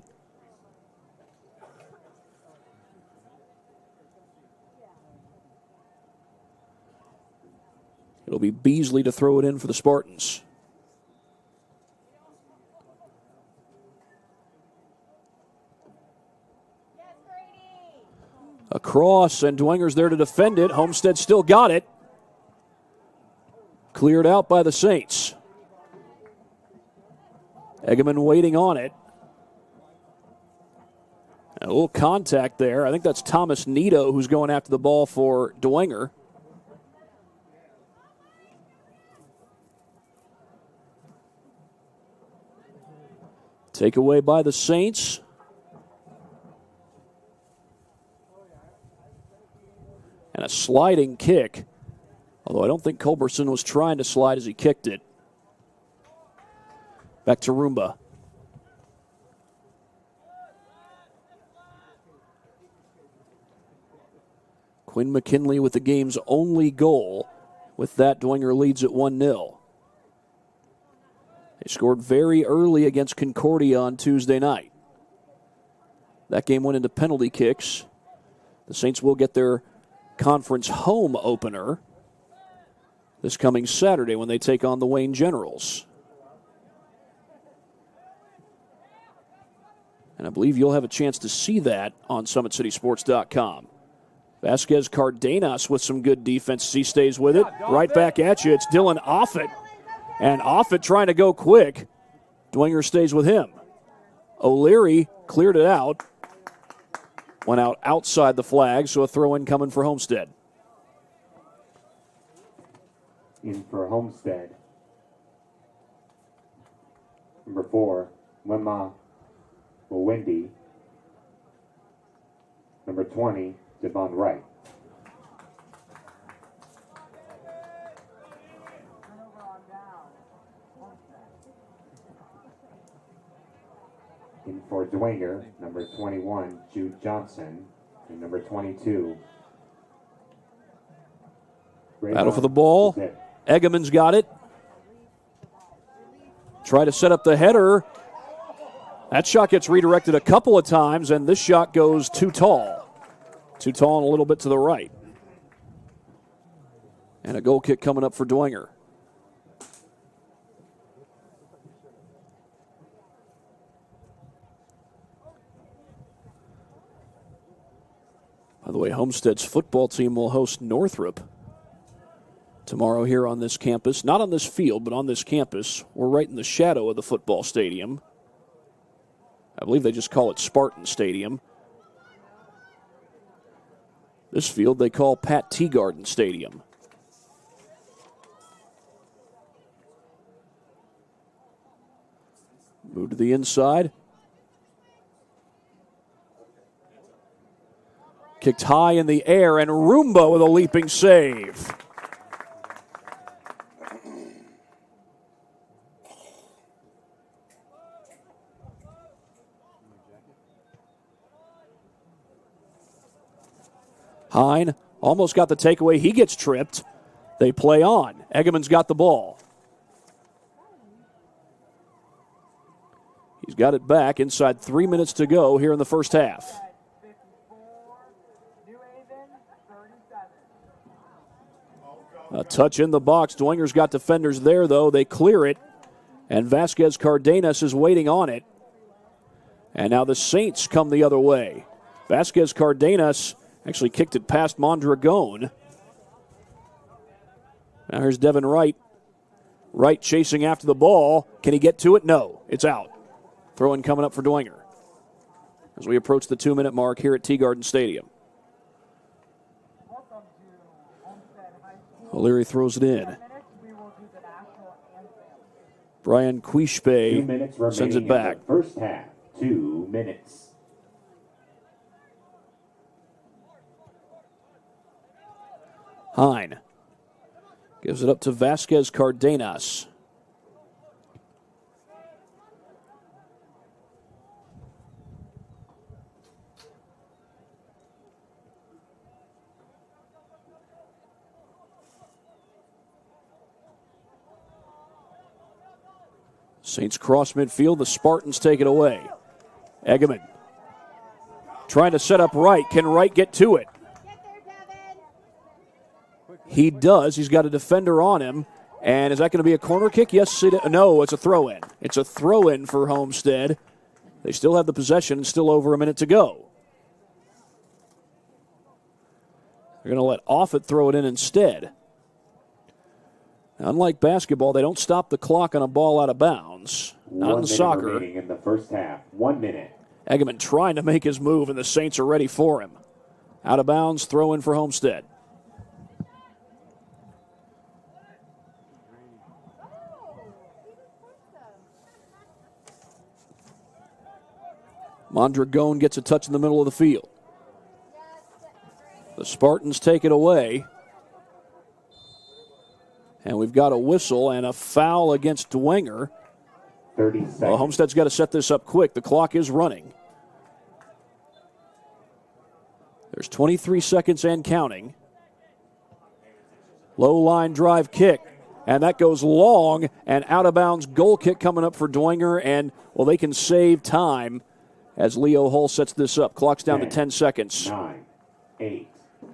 It'll be Beasley to throw it in for the Spartans. Across, and Dwenger's there to defend it. Homestead still got it. Cleared out by the Saints. Egeman waiting on it. A little contact there. I think that's Thomas Nito who's going after the ball for Dwenger. Takeaway by the Saints. And a sliding kick. Although I don't think Culberson was trying to slide as he kicked it. Back to Roomba. Quinn McKinley with the game's only goal. With that, Dwenger leads at 1-0. They scored very early against Concordia on Tuesday night. That game went into penalty kicks. The Saints will get their conference home opener this coming Saturday when they take on the Wayne Generals. And I believe you'll have a chance to see that on SummitCitySports.com. Vasquez Cardenas with some good defense. He stays with it. Right back at you. It's Dylan Offit. And Offit trying to go quick. Dwenger stays with him. O'Leary cleared it out. Went out outside the flag, so a throw-in coming for Homestead. In for Homestead. Number 4, Wema Wendy. Number 20, Devon Wright. In for Dwenger, number 21, Jude Johnson, and number 22. Battle for the ball. Egeman's got it. Try to set up the header. That shot gets redirected a couple of times, and this shot goes too tall. Too tall and a little bit to the right. And a goal kick coming up for Dwenger. By the way, Homestead's football team will host Northrop tomorrow here on this campus. Not on this field, but on this campus. We're right in the shadow of the football stadium. I believe they just call it Spartan Stadium. This field they call Pat T-Garden Stadium. Move to the inside. Kicked high in the air, and Roomba with a leaping save. Hine almost got the takeaway. He gets tripped. They play on. Egeman's got the ball. He's got it back inside 3 minutes to go here in the first half. A touch in the box. Dwenger's got defenders there, though. They clear it, and Vasquez Cardenas is waiting on it. And now the Saints come the other way. Vasquez Cardenas actually kicked it past Mondragon. Now here's Devin Wright. Wright chasing after the ball. Can he get to it? No, it's out. Throw-in coming up for Dwenger as we approach the 2-minute mark here at T-Garden Stadium. O'Leary throws it in. Brian Quishpe sends it back. In the first half, 2 minutes. Hine gives it up to Vasquez Cardenas. Saints cross midfield. The Spartans take it away. Egeman trying to set up Wright. Can Wright get to it? He does. He's got a defender on him. And is that going to be a corner kick? Yes, no, it's a throw-in. It's a throw-in for Homestead. They still have the possession and still over a minute to go. They're going to let Offit throw it in instead. Unlike basketball, they don't stop the clock on a ball out of bounds. Not in soccer. 1 minute remaining in the first half. 1 minute. Egeman trying to make his move, and the Saints are ready for him. Out of bounds, throw in for Homestead. Mondragon gets a touch in the middle of the field. The Spartans take it away. And we've got a whistle and a foul against Dwenger. 30 seconds. Well, Homestead's got to set this up quick. The clock is running. There's 23 seconds and counting. Low line drive kick. And that goes long and out of bounds goal kick coming up for Dwenger. And, well, they can save time as Leo Hull sets this up. Clock's down to 10 seconds. 9, 8,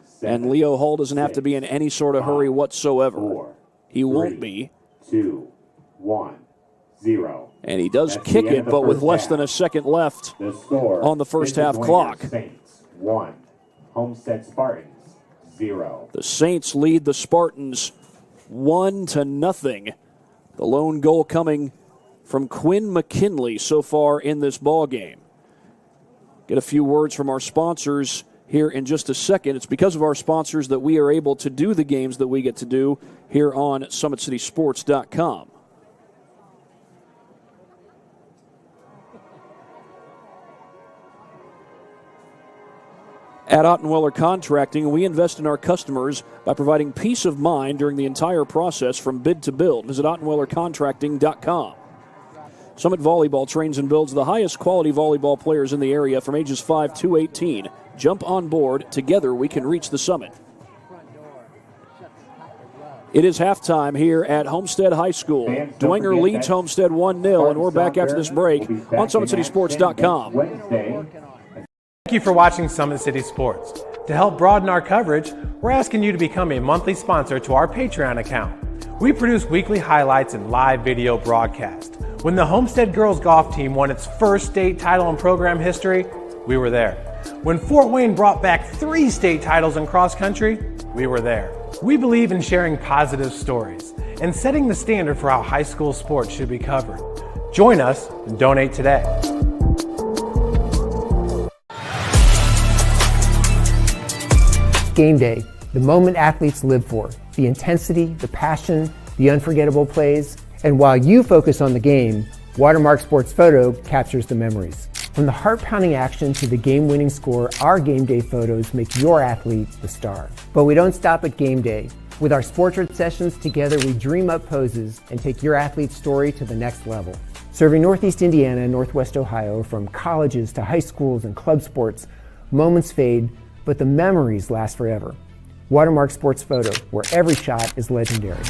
7, and Leo Hull doesn't have to be in any sort of hurry whatsoever. 4, he won't be. 2, 1, 0. And he does kick it, but with less than a second left on the first half clock. Saints 1, Homestead Spartans 0. The Saints lead the Spartans 1-0. The lone goal coming from Quinn McKinley so far in this ball game. Get a few words from our sponsors here in just a second. It's because of our sponsors that we are able to do the games that we get to do here on SummitCitySports.com. At Ottenweller Contracting, we invest in our customers by providing peace of mind during the entire process from bid to build. Visit OttenwellerContracting.com. Summit Volleyball trains and builds the highest quality volleyball players in the area from ages 5 to 18. Jump on board. Together we can reach the summit. It is halftime here at Homestead High School. Dwenger leads Homestead 1-0, and we're back after this break on SummitCitySports.com. Thank you for watching Summit City Sports. To help broaden our coverage, we're asking you to become a monthly sponsor to our Patreon account. We produce weekly highlights and live video broadcasts. When the Homestead girls golf team won its first state title in program history, we were there. When Fort Wayne brought back 3 state titles in cross country, we were there. We believe in sharing positive stories and setting the standard for how high school sports should be covered. Join us and donate today. Game day, the moment athletes live for, the intensity, the passion, the unforgettable plays. And while you focus on the game, Watermark Sports Photo captures the memories. From the heart-pounding action to the game-winning score, our game day photos make your athlete the star. But we don't stop at game day. With our Sportrait sessions, together we dream up poses and take your athlete's story to the next level. Serving Northeast Indiana and Northwest Ohio, from colleges to high schools and club sports, moments fade, but the memories last forever. Watermark Sports Photo, where every shot is legendary.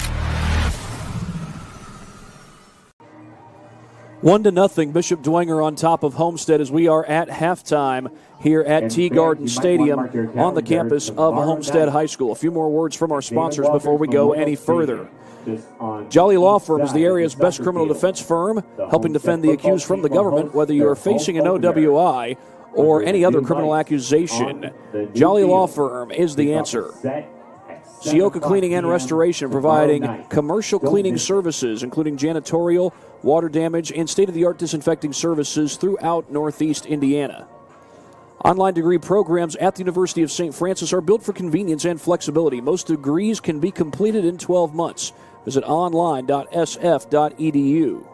1-0, Bishop Dwenger on top of Homestead as we are at halftime here at Tea Garden Stadium on the campus of Homestead High School. A few more words from our sponsors before we go any further. Jolly Law Firm is the area's best criminal defense firm, helping defend the accused from the government, whether you are facing an OWI or any other criminal accusation. Jolly Law Firm is the answer. Sioka Cleaning and Restoration, providing commercial cleaning services, including janitorial, water damage, and state-of-the-art disinfecting services throughout Northeast Indiana. Online degree programs at the University of St. Francis are built for convenience and flexibility. Most degrees can be completed in 12 months. Visit online.sf.edu.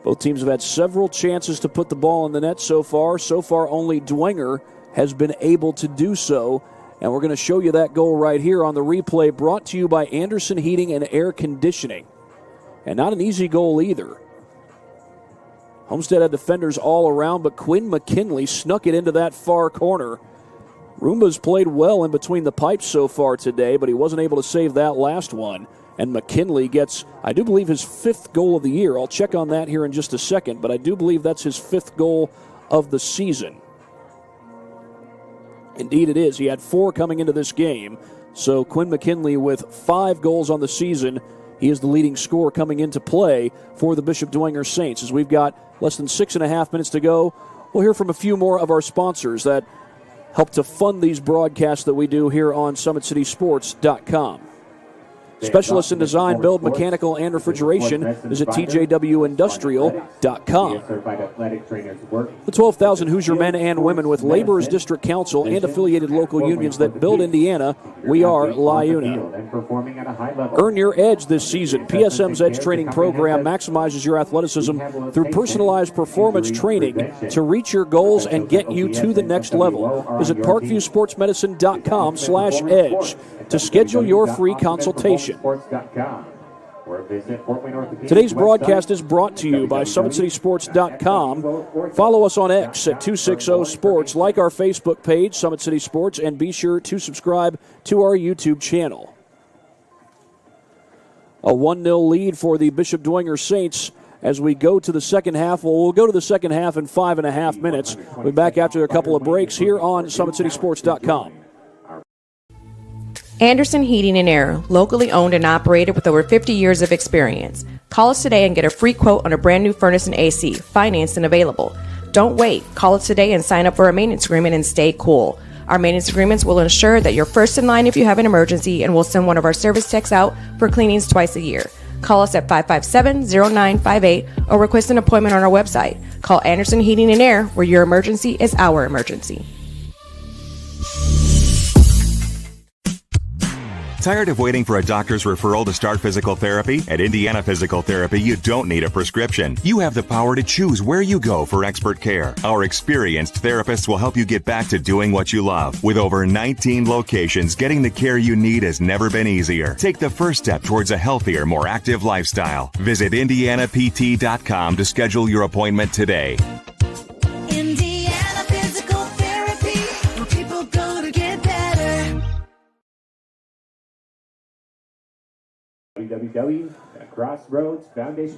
Both teams have had several chances to put the ball in the net so far. So far, only Dwenger has been able to do so. And we're going to show you that goal right here on the replay, brought to you by Anderson Heating and Air Conditioning. And not an easy goal either. Homestead had defenders all around, but Quinn McKinley snuck it into that far corner. Roomba's played well in between the pipes so far today, but he wasn't able to save that last one. And McKinley gets, I do believe, his 5th goal of the year. I'll check on that here in just a second, but I do believe that's his 5th goal of the season. Indeed it is. He had 4 coming into this game. So Quinn McKinley with 5 goals on the season. He is the leading scorer coming into play for the Bishop Dwenger Saints. As we've got less than 6.5 minutes to go, we'll hear from a few more of our sponsors that help to fund these broadcasts that we do here on SummitCitySports.com. Specialists in design, build, mechanical, and refrigeration. Visit TJWindustrial.com. The 12,000 Hoosier men and women with Laborers District Council and affiliated local unions that build Indiana. We are LIUNA. Earn your edge this season. PSM's Edge Training Program maximizes your athleticism through personalized performance training to reach your goals and get you to the next level. Visit ParkviewSportsMedicine.com/edge to schedule your free consultation. Today's broadcast is brought to you by SummitCitySports.com. Follow us on X at 260 Sports. Like our Facebook page, Summit City Sports, and be sure to subscribe to our YouTube channel. A 1-0 lead for the Bishop Dwenger Saints as we go to the second half. Well, we'll go to the second half in 5.5 minutes. We'll be back after a couple of breaks here on SummitCitySports.com. Anderson Heating and Air, locally owned and operated with over 50 years of experience. Call us today and get a free quote on a brand new furnace and AC, financed and available. Don't wait. Call us today and sign up for a maintenance agreement and stay cool. Our maintenance agreements will ensure that you're first in line if you have an emergency, and we'll send one of our service techs out for cleanings twice a year. Call us at 557-0958 or request an appointment on our website. Call Anderson Heating and Air, where your emergency is our emergency. Tired of waiting for a doctor's referral to start physical therapy? At Indiana Physical Therapy, you don't need a prescription. You have the power to choose where you go for expert care. Our experienced therapists will help you get back to doing what you love. With over 19 locations, getting the care you need has never been easier. Take the first step towards a healthier, more active lifestyle. Visit IndianaPT.com to schedule your appointment today. Indiana Physical Therapy, where people go to get better.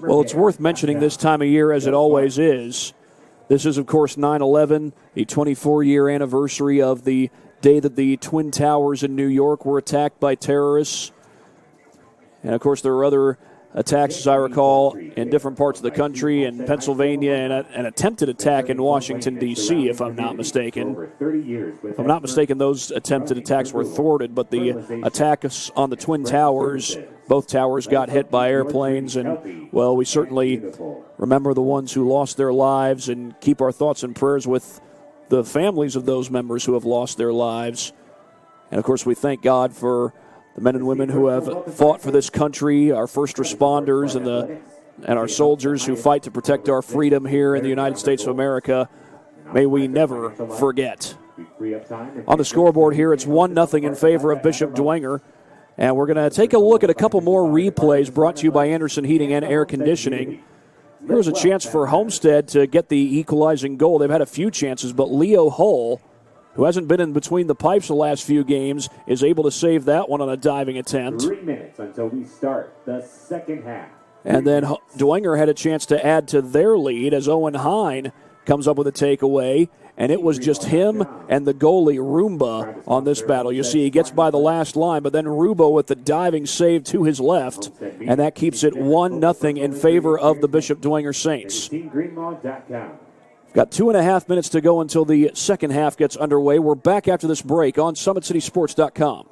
Well, it's worth mentioning this time of year, as it always is. This is, of course, 9/11, the 24-year anniversary of the day that the Twin Towers in New York were attacked by terrorists. And, of course, there were other attacks, as I recall, in different parts of the country, in Pennsylvania, and an attempted attack in Washington, D.C., if I'm not mistaken. If I'm not mistaken, those attempted attacks were thwarted, but the attack on the Twin Towers, both towers got hit by airplanes, and, well, we certainly remember the ones who lost their lives and keep our thoughts and prayers with the families of those members who have lost their lives. And, of course, we thank God for the men and women who have fought for this country, our first responders, and our soldiers who fight to protect our freedom here in the United States of America. May we never forget. On the scoreboard here, it's 1-0 in favor of Bishop Dwenger. And we're going to take a look at a couple more replays brought to you by Anderson Heating and Air Conditioning. There was a chance for Homestead to get the equalizing goal. They've had a few chances, but Leo Hull, who hasn't been in between the pipes the last few games, is able to save that one on a diving attempt. 3 minutes until we start the second half. And then Dwenger had a chance to add to their lead as Owen Hine comes up with a takeaway, and it was just him and the goalie, Roomba, on this battle. You see he gets by the last line, but then Rubo with the diving save to his left, and that keeps it 1-0 in favor of the Bishop Dwenger Saints. Got 2.5 minutes to go until the second half gets underway. We're back after this break on SummitCitySports.com.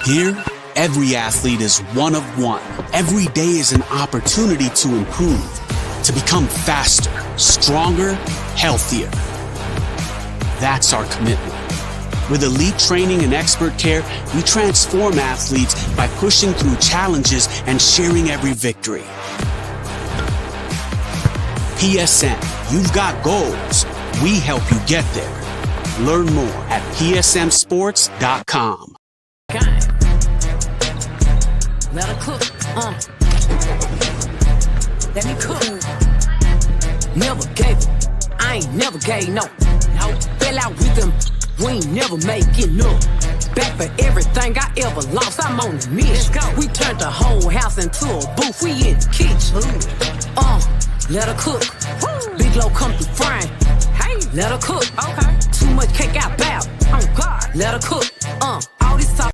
Here, every athlete is one of one. Every day is an opportunity to improve, to become faster, stronger, healthier. That's our commitment. With elite training and expert care, we transform athletes by pushing through challenges and sharing every victory. PSM, you've got goals. We help you get there. Learn more at psmsports.com. Let her cook, let me cook. Never gave it, I ain't never gave no. Fell out with them, we ain't never make it no. Back for everything I ever lost, I'm on the mission. We turned the whole house into a booth, we in the kitchen. Let her cook, Big Low come through frying. Hey, let her cook, okay. Too much cake out bow, oh God. Let her cook, all this talk.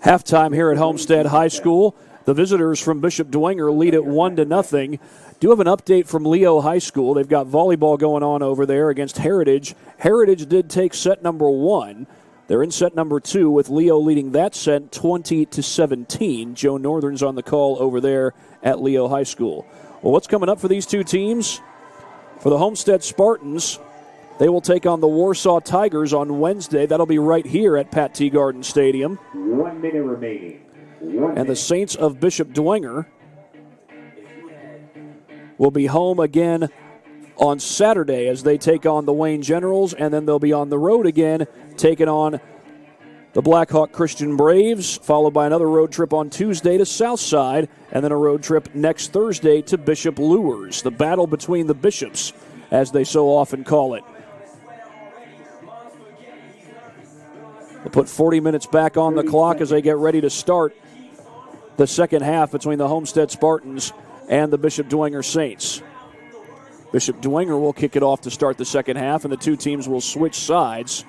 Halftime here at Homestead High School. The visitors from Bishop Dwenger lead it 1-0. Do have an update from Leo High School. They've got volleyball going on over there against Heritage. Heritage did take set number 1. They're in set number 2 with Leo leading that set 20-17. Joe Northern's on the call over there at Leo High School. Well, what's coming up for these two teams? For the Homestead Spartans, they will take on the Warsaw Tigers on Wednesday. That'll be right here at Pat T. Garden Stadium. 1 minute remaining. And the Saints of Bishop Dwenger will be home again on Saturday as they take on the Wayne Generals, and then they'll be on the road again, taking on the Blackhawk Christian Braves, followed by another road trip on Tuesday to Southside, and then a road trip next Thursday to Bishop Lures, the battle between the bishops, as they so often call it. We'll put 40 minutes back on the clock as they get ready to start the second half between the Homestead Spartans and the Bishop Dwenger Saints. Bishop Dwenger will kick it off to start the second half, and the two teams will switch sides.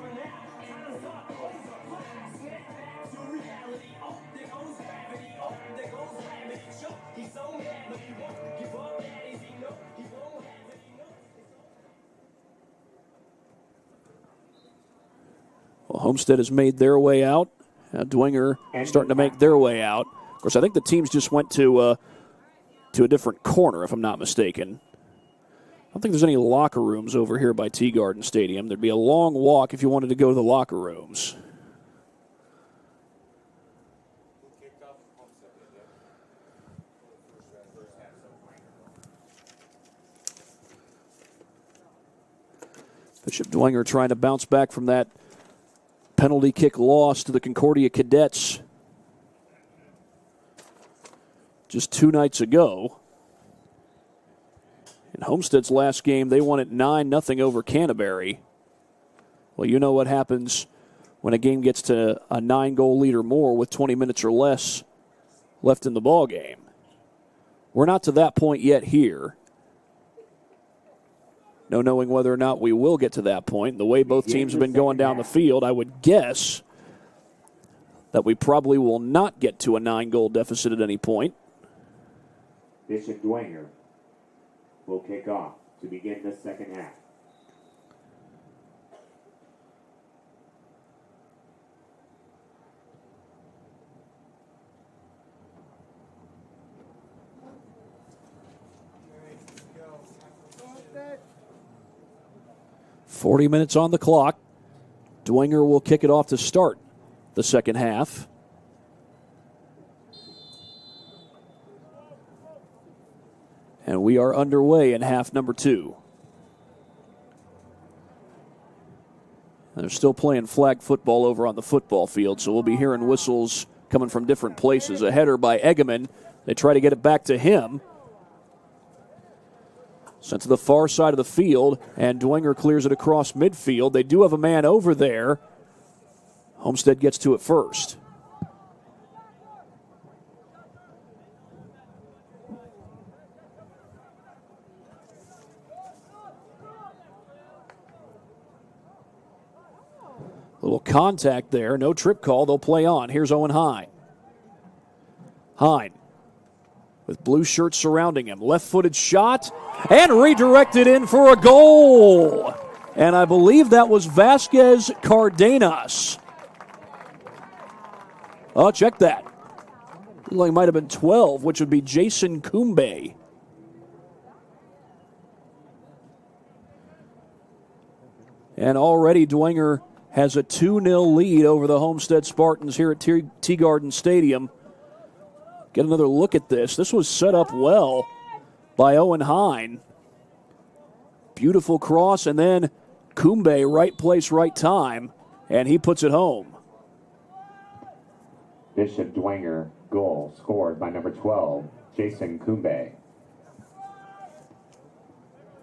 Well, Homestead has made their way out. Dwenger starting to make their way out. Of course, I think the teams just went to a different corner, if I'm not mistaken. I don't think there's any locker rooms over here by T Garden Stadium. There'd be a long walk if you wanted to go to the locker rooms. Bishop Dwenger trying to bounce back from that penalty kick loss to the Concordia Cadets just 2 nights ago. In Homestead's last game, they won it 9-0 over Canterbury. Well, you know what happens when a game gets to a 9-goal lead or more with 20 minutes or less left in the ball game. We're not to that point yet here. No knowing whether or not we will get to that point. The way both teams have been going down the field, I would guess that we probably will not get to a 9-goal deficit at any point. Bishop Dwenger will kick off to begin the second half. Go. 40 minutes on the clock. Dwenger will kick it off to start the second half. And we are underway in half number 2. And they're still playing flag football over on the football field, so we'll be hearing whistles coming from different places. A header by Egeman. They try to get it back to him. Sent to the far side of the field, and Dwenger clears it across midfield. They do have a man over there. Homestead gets to it first. Little contact there. No trip call. They'll play on. Here's Owen Hine. Hine with blue shirts surrounding him. Left-footed shot and redirected in for a goal. And I believe that was Vasquez Cardenas. Oh, check that. Looked like it might have been 12, which would be Jason Kumbe. And already Dwenger has a 2-0 lead over the Homestead Spartans here at T Garden Stadium. Get another look at this. This was set up well by Owen Hine. Beautiful cross, and then Kumbe, right place, right time, and he puts it home. Bishop Dwenger, goal scored by number 12, Jason Kumbe.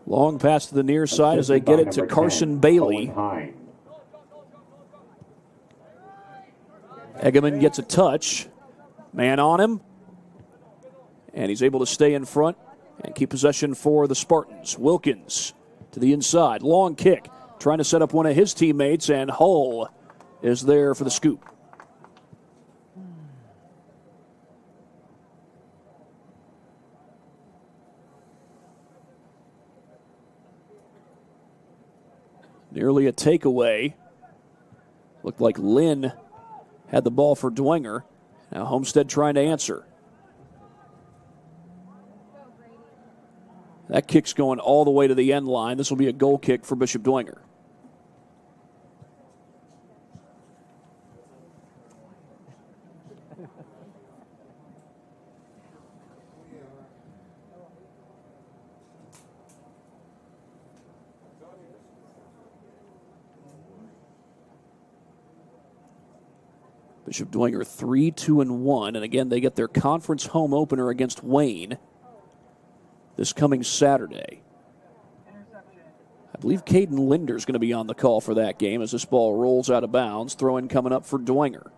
Long pass to the near side as they get it to Carson 10, Bailey. Egeman gets a touch. Man on him. And he's able to stay in front and keep possession for the Spartans. Wilkins to the inside. Long kick. Trying to set up one of his teammates, and Hull is there for the scoop. Nearly a takeaway. Looked like Lynn had the ball for Dwenger. Now Homestead trying to answer. That kick's going all the way to the end line. This will be a goal kick for Bishop Dwenger. Bishop Dwenger 3-2-1, and again they get their conference home opener against Wayne this coming Saturday. I believe Caden Linder's going to be on the call for that game as this ball rolls out of bounds. Throw-in coming up for Dwenger.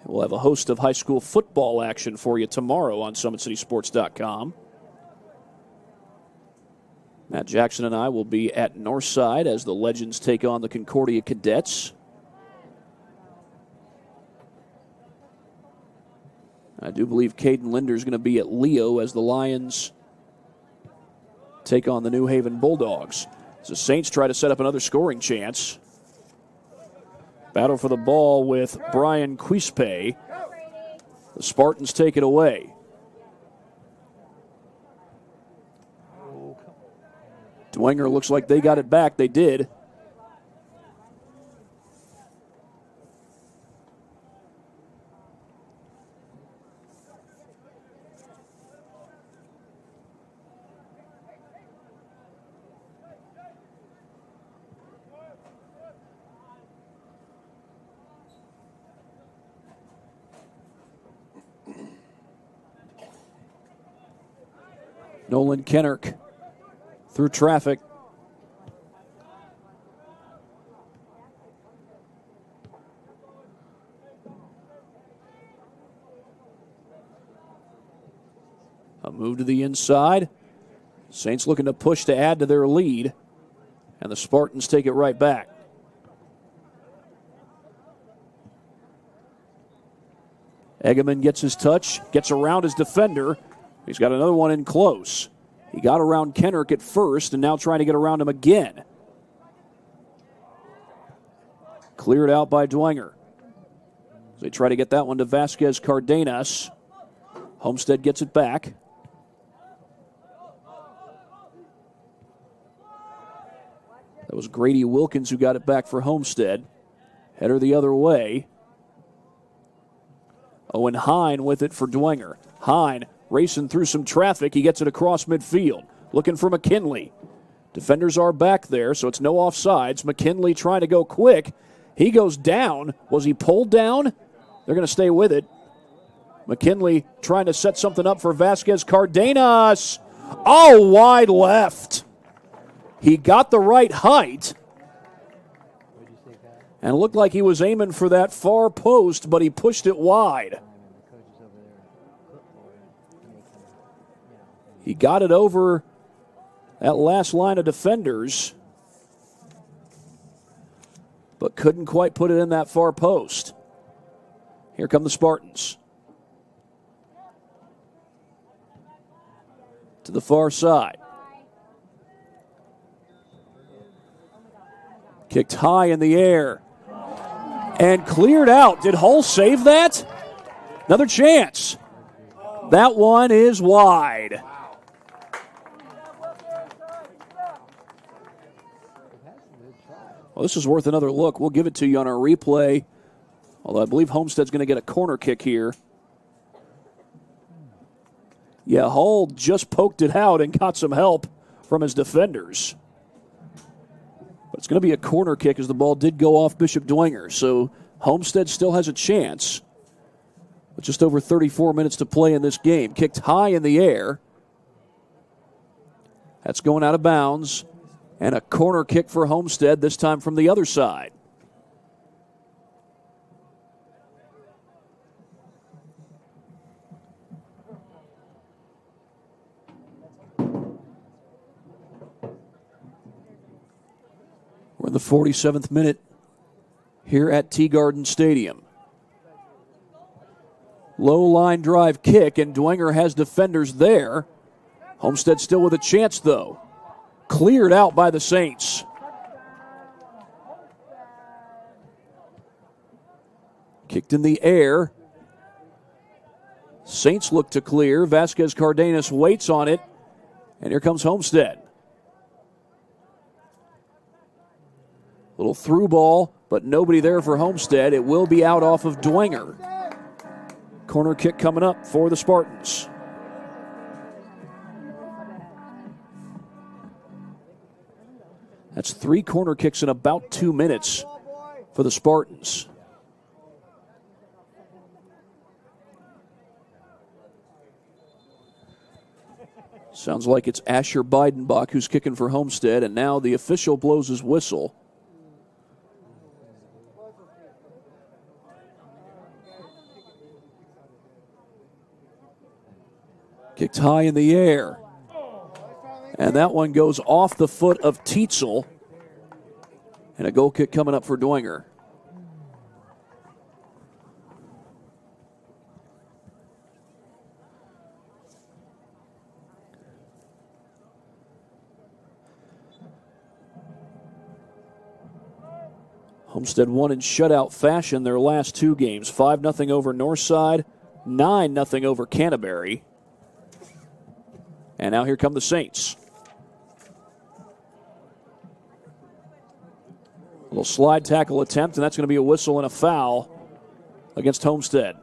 We'll have a host of high school football action for you tomorrow on SummitCitySports.com. Matt Jackson and I will be at Northside as the Legends take on the Concordia Cadets. I do believe Caden Linder is going to be at Leo as the Lions take on the New Haven Bulldogs. As the Saints try to set up another scoring chance. Battle for the ball with Brian Quispe. The Spartans take it away. Dwenger looks like they got it back. They did. Nolan Kennerk through traffic. A move to the inside. Saints looking to push to add to their lead. And the Spartans take it right back. Egeman gets his touch, gets around his defender. He's got another one in close. He got around Kennerk at first and now trying to get around him again. Cleared out by Dwenger. As they try to get that one to Vasquez Cardenas. Homestead gets it back. That was Grady Wilkins who got it back for Homestead. Header the other way. Owen Hine with it for Dwenger. Hine racing through some traffic. He gets it across midfield. Looking for McKinley. Defenders are back there, so it's no offsides. McKinley trying to go quick. He goes down. Was he pulled down? They're going to stay with it. McKinley trying to set something up for Vasquez Cardenas. Oh, wide left. He got the right height. And it looked like he was aiming for that far post, but he pushed it wide. He got it over that last line of defenders, but couldn't quite put it in that far post. Here come the Spartans. To the far side. Kicked high in the air. And cleared out. Did Hull save that? Another chance. That one is wide. Well, this is worth another look. We'll give it to you on our replay. Although I believe Homestead's going to get a corner kick here. Yeah, Hull just poked it out and got some help from his defenders. But it's going to be a corner kick as the ball did go off Bishop Dwenger. So Homestead still has a chance. With just over 34 minutes to play in this game. Kicked high in the air. That's going out of bounds. And a corner kick for Homestead, this time from the other side. We're in the 47th minute here at T-Garden Stadium. Low line drive kick, and Dwenger has defenders there. Homestead still with a chance, though. Cleared out by the Saints. Kicked in the air. Saints look to clear. Vasquez Cardenas waits on it. And here comes Homestead. Little through ball, but nobody there for Homestead. It will be out off of Dwenger. Corner kick coming up for the Spartans. That's 3 corner kicks in about 2 minutes for the Spartans. Sounds like it's Asher Beidenbach who's kicking for Homestead, and now the official blows his whistle. Kicked high in the air. And that one goes off the foot of Tietzel. And a goal kick coming up for Dwenger. Homestead won in shutout fashion their last 2 games. 5-0 over Northside, 9-0 over Canterbury. And now here come the Saints. A little slide tackle attempt, and that's going to be a whistle and a foul against Homestead.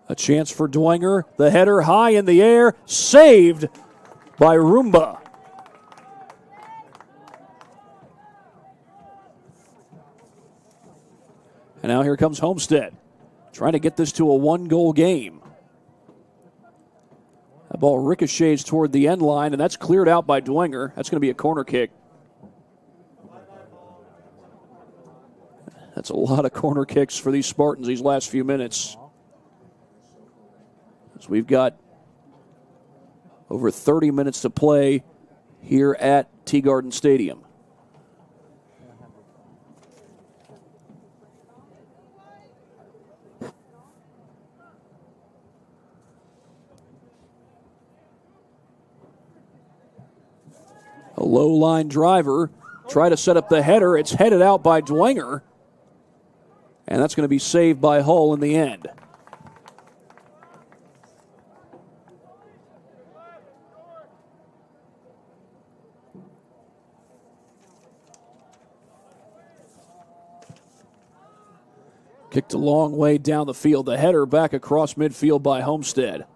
A chance for Dwenger. The header high in the air. Saved by Roomba. And now here comes Homestead. Trying to get this to a 1-goal game. That ball ricochets toward the end line, and that's cleared out by Dwenger. That's going to be a corner kick. That's a lot of corner kicks for these Spartans these last few minutes. As we've got over 30 minutes to play here at T-Garden Stadium. A low-line driver. Try to set up the header. It's headed out by Dwenger. And that's going to be saved by Hull in the end. Kicked a long way down the field. The header back across midfield by Homestead.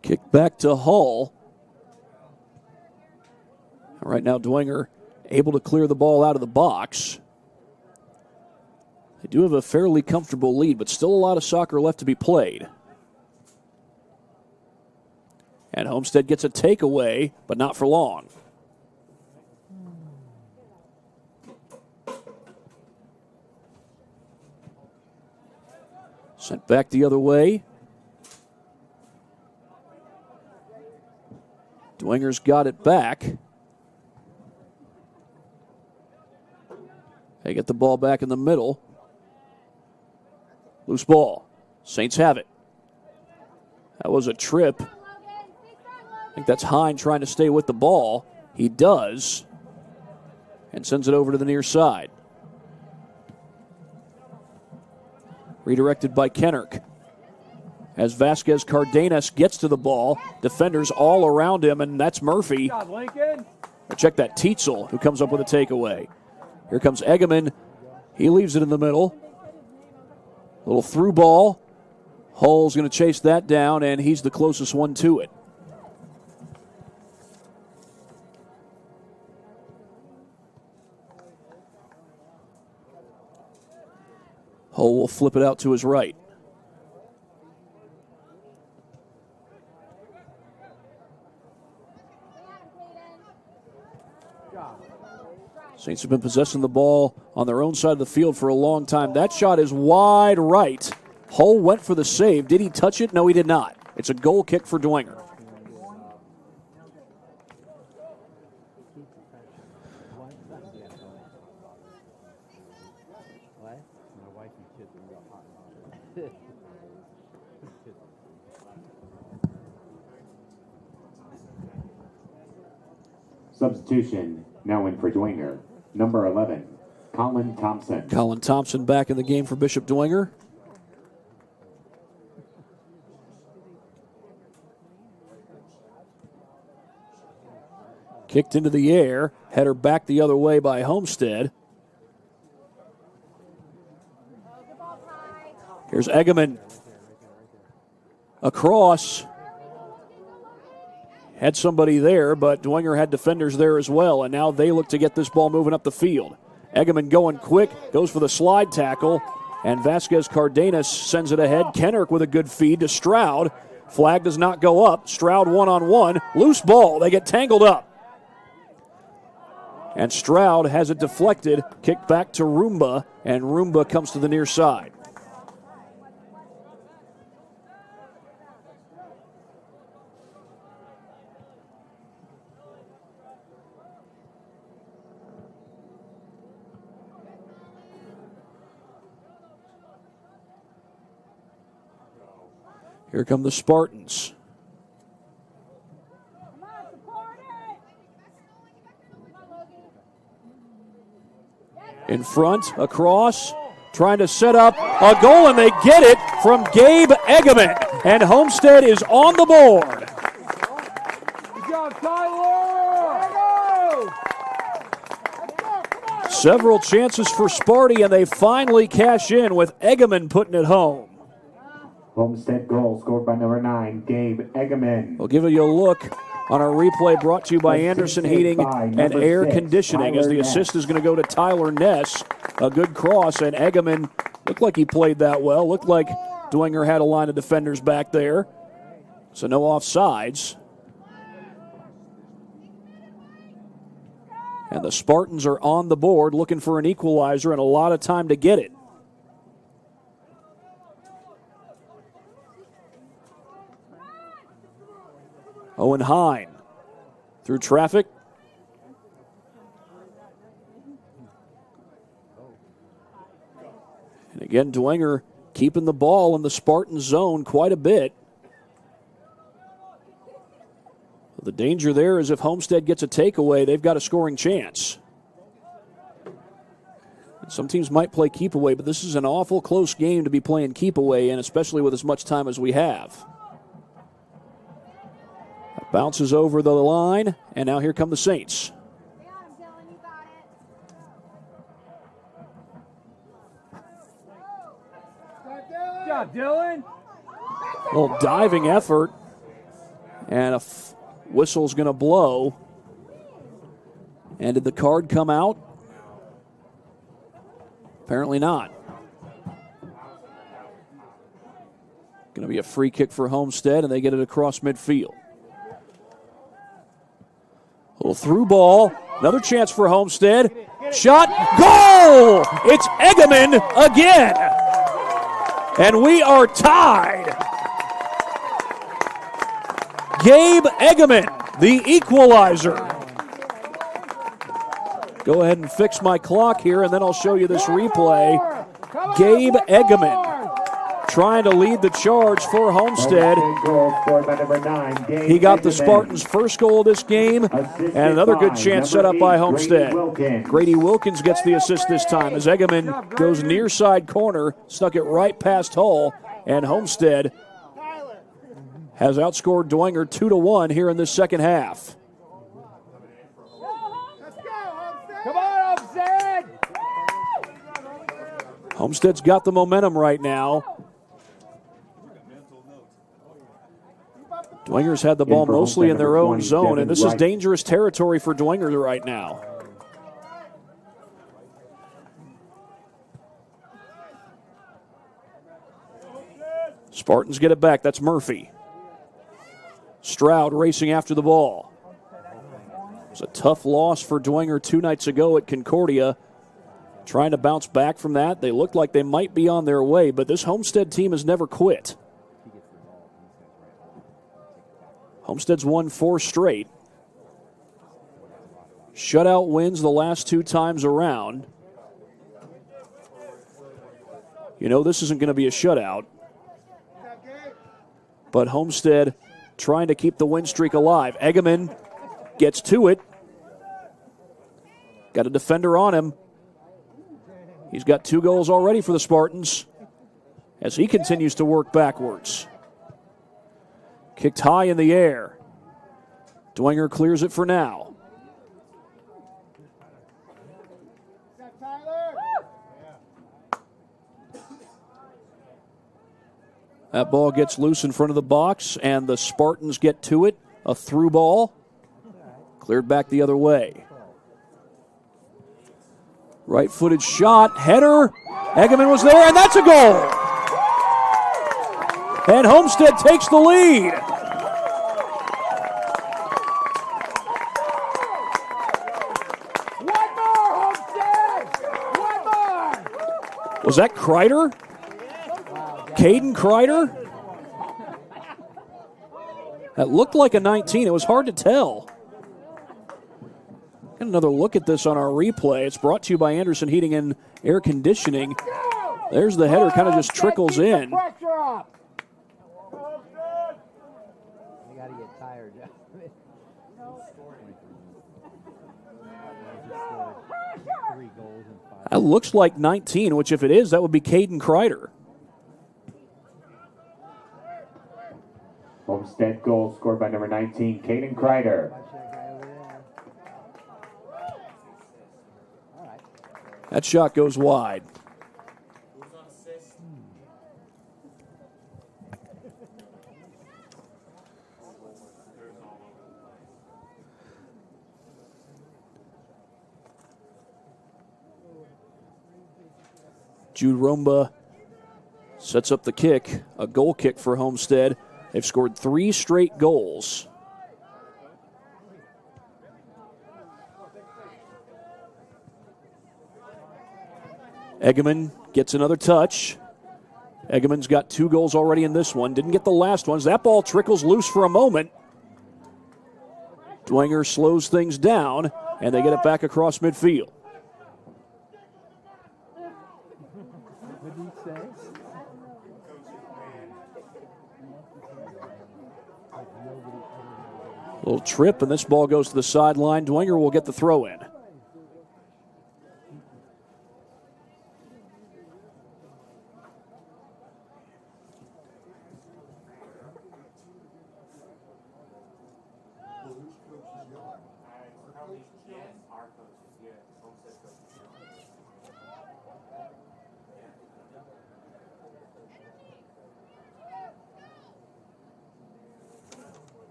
Kick back to Hull. Right now, Dwenger able to clear the ball out of the box. They do have a fairly comfortable lead, but still a lot of soccer left to be played. And Homestead gets a takeaway, but not for long. Sent back the other way. Dwenger's got it back. They get the ball back in the middle. Loose ball. Saints have it. That was a trip. I think that's Hine trying to stay with the ball. He does. And sends it over to the near side. Redirected by Kennerk. As Vasquez Cardenas gets to the ball, defenders all around him, and that's Murphy. Check that, Tietzel, who comes up with a takeaway. Here comes Egeman. He leaves it in the middle. Little through ball. Hull's going to chase that down, and he's the closest one to it. Hull will flip it out to his right. Saints have been possessing the ball on their own side of the field for a long time. That shot is wide right. Hull went for the save. Did he touch it? No, he did not. It's a goal kick for Dwenger. Substitution now in for Dwenger. Number 11, Colin Thompson. Colin Thompson back in the game for Bishop Dwenger. Kicked into the air. Header back the other way by Homestead. Here's Egeman. Across. Had somebody there, but Dwenger had defenders there as well, and now they look to get this ball moving up the field. Egeman going quick, goes for the slide tackle, and Vasquez Cardenas sends it ahead. Kennerk with a good feed to Stroud. Flag does not go up. Stroud one-on-one. Loose ball. They get tangled up. And Stroud has it deflected, kicked back to Roomba, and Roomba comes to the near side. Here come the Spartans. In front, across, trying to set up a goal, and they get it from Gabe Egeman. And Homestead is on the board. Good job, Tyler! Several chances for Sparty, and they finally cash in with Egeman putting it home. Homestead goal scored by number 9, Gabe Egeman. We'll give you a look on our replay brought to you by Anderson Heating and Air Conditioning, as the assist is going to go to Tyler Ness. A good cross, and Egeman looked like he played that well. Looked like Dwenger had a line of defenders back there. So no offsides. And the Spartans are on the board looking for an equalizer and a lot of time to get it. Owen Hine through traffic. And again, Dwenger keeping the ball in the Spartan zone quite a bit. The danger there is if Homestead gets a takeaway, they've got a scoring chance. Some teams might play keep away, but this is an awful close game to be playing keep away in, especially with as much time as we have. Bounces over the line, and now here come the Saints. Good job, Dylan. A little diving effort, and a whistle's going to blow. And did the card come out? Apparently not. Going to be a free kick for Homestead, and they get it across midfield. A little through ball. Another chance for Homestead. Shot. Goal! It's Egeman again. And we are tied. Gabe Egeman, the equalizer. Go ahead and fix my clock here, and then I'll show you this replay. Gabe Egeman trying to lead the charge for Homestead. He got the Spartans' first goal of this game, and another good chance set up by Homestead. Grady Wilkins gets the assist this time as Egeman goes near side corner, stuck it right past Hull, and Homestead has outscored Dwenger 2-1 here in this second half. Come on, Homestead! Homestead's got the momentum right now. Dwenger's had the ball mostly in their own zone, and this is dangerous territory for Dwenger right now. Spartans get it back. That's Murphy. Stroud racing after the ball. It was a tough loss for Dwenger 2 nights ago at Concordia. Trying to bounce back from that. They looked like they might be on their way, but this Homestead team has never quit. Homestead's won 4 straight. Shutout wins the last 2 times around. You know this isn't going to be a shutout. But Homestead trying to keep the win streak alive. Egeman gets to it. Got a defender on him. He's got 2 goals already for the Spartans as he continues to work backwards. Kicked high in the air. Dwenger clears it for now. That ball gets loose in front of the box, and the Spartans get to it. A through ball. Cleared back the other way. Right-footed shot, header. Egeman was there, and that's a goal. And Homestead takes the lead. One more, Homestead! One more! Was that Kreider? Caden Kreider? That looked like a 19. It was hard to tell. Get another look at this on our replay. It's brought to you by Anderson Heating and Air Conditioning. There's the header, kind of just trickles in. That looks like 19, which if it is, that would be Caden Kreider. Homestead goal scored by number 19, Caden Kreider. That shot goes wide. Jude Romba sets up the kick, a goal kick for Homestead. They've scored 3 straight goals. Egeman gets another touch. Egeman's got 2 goals already in this one. Didn't get the last ones. That ball trickles loose for a moment. Dwenger slows things down, and they get it back across midfield. Little trip, and this ball goes to the sideline. Dwenger will get the throw in.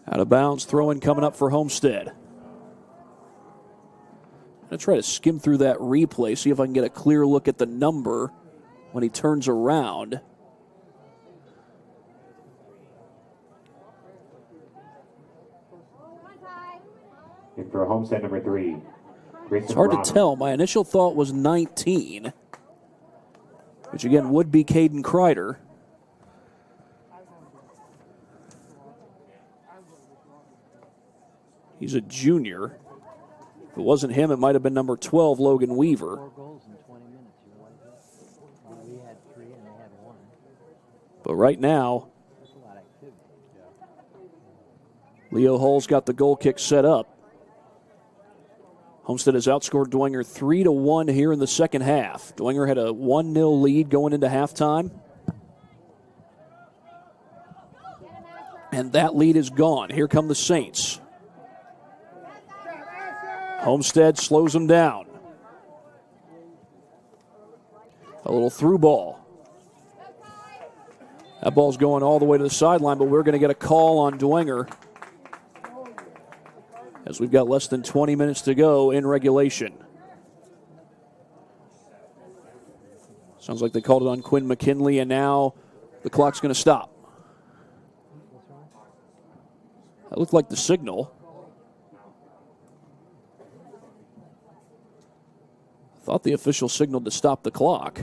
Out of bounds, throw-in coming up for Homestead. I'm going to try to skim through that replay, see if I can get a clear look at the number when he turns around. And for Homestead, number 3. It's hard to tell. My initial thought was 19, which again would be Caden Kreider. He's a junior. If it wasn't him, it might have been number 12, Logan Weaver. But right now, Leo Hull's got the goal kick set up. Homestead has outscored Dwenger 3-1 here in the second half. Dwenger had a 1-0 lead going into halftime. And that lead is gone. Here come the Saints. Homestead slows them down. A little through ball. That ball's going all the way to the sideline, but we're going to get a call on Dwenger as we've got less than 20 minutes to go in regulation. Sounds like they called it on Quinn McKinley, and now the clock's going to stop. That looked like the signal. Thought the official signaled to stop the clock.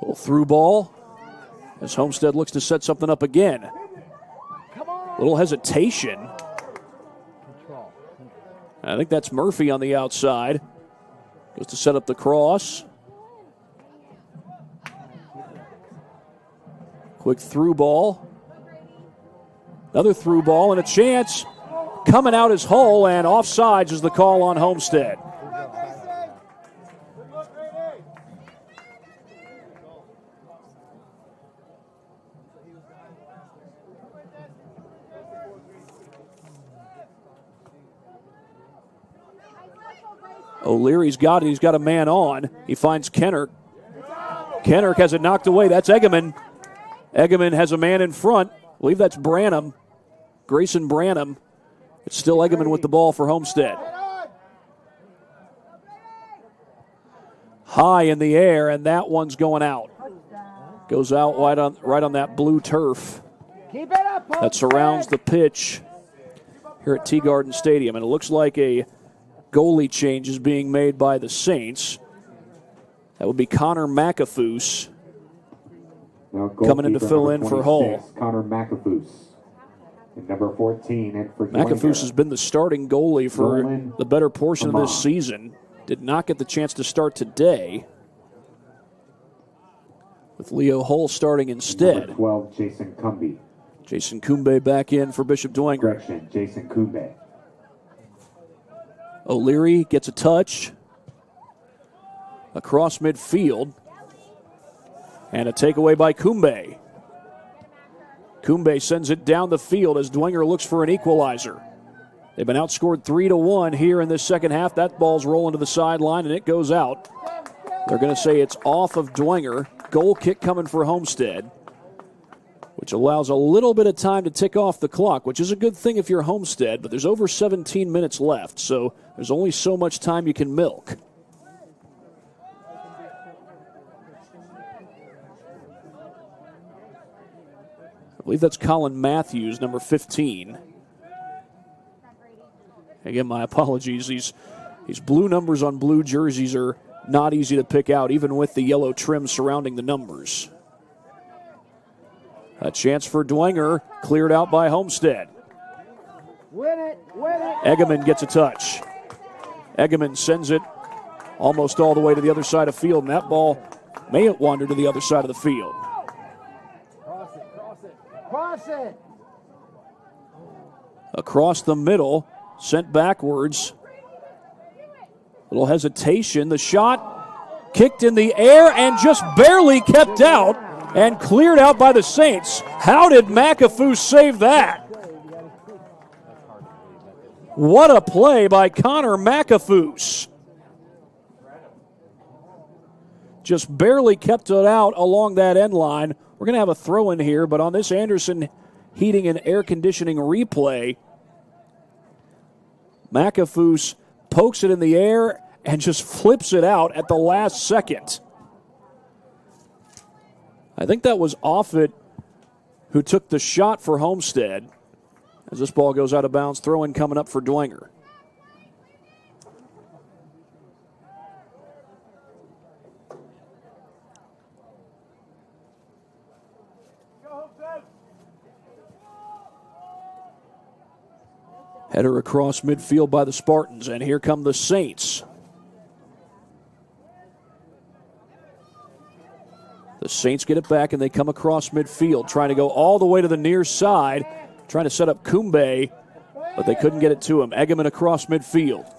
Little through ball as Homestead looks to set something up again. Little hesitation. I think that's Murphy on the outside. Goes to set up the cross. Quick through ball. Another through ball and a chance. Coming out is Hull, and offsides is the call on Homestead. O'Leary's got it. He's got a man on. He finds Kenner. Kenner has it knocked away. That's Egeman. Egeman has a man in front. I believe that's Branham. Grayson Branham. It's still Egeman with the ball for Homestead. High in the air, and that one's going out. Goes out right on that blue turf that surrounds the pitch here at T-Garden Stadium. And it looks like a goalie change is being made by the That would be Connor McAfoose coming in to fill in for Hull. Connor McAfoose. And number 14 in for McAfoose has been the starting goalie for the better portion of this season. Did not get the chance to start today, with Leo Hull starting instead. Number 12, Jason Cumby. Jason Kumbe back in for Bishop Dwenger. Correction, Jason Kumbe. O'Leary gets a touch across midfield, and a takeaway by Kumbe. Kumbe sends it down the field as Dwenger looks for an equalizer. They've been outscored 3-1 here in this second half. That ball's rolling to the sideline, and it goes out. They're going to say it's off of Dwenger. Goal kick coming for Homestead, which allows a little bit of time to tick off the clock, which is a good thing if you're Homestead, but there's over 17 minutes left, so there's only so much time you can milk. I believe that's Colin Matthews, number 15. Again, my apologies. These blue numbers on blue jerseys are not easy to pick out, even with the yellow trim surrounding the numbers. A chance for Dwenger, cleared out by Homestead. Win it, win it. Egeman gets a touch. Egeman sends it almost all the way to the other side of the field, and that ball may have wandered to the other side of the field. Cross it, cross it, cross it. Across the middle, sent backwards. Little hesitation. The shot kicked in the air and just barely kept out and cleared out by the Saints. How did McAfoose save that? What a play by Connor McAfoose. Just barely kept it out along that end line. We're going to have a throw in here, but on this Anderson Heating and Air Conditioning replay, McAfoose pokes it in the air and just flips it out at the last second. I think that was Offit who took the shot for Homestead. As this ball goes out of bounds, throw-in coming up for Dwenger. Header across midfield by the Spartans, and here come the Saints. The Saints get it back, and they come across midfield, trying to go all the way to the near side, trying to set up Kumbe, but they couldn't get it to him. Egeman across midfield.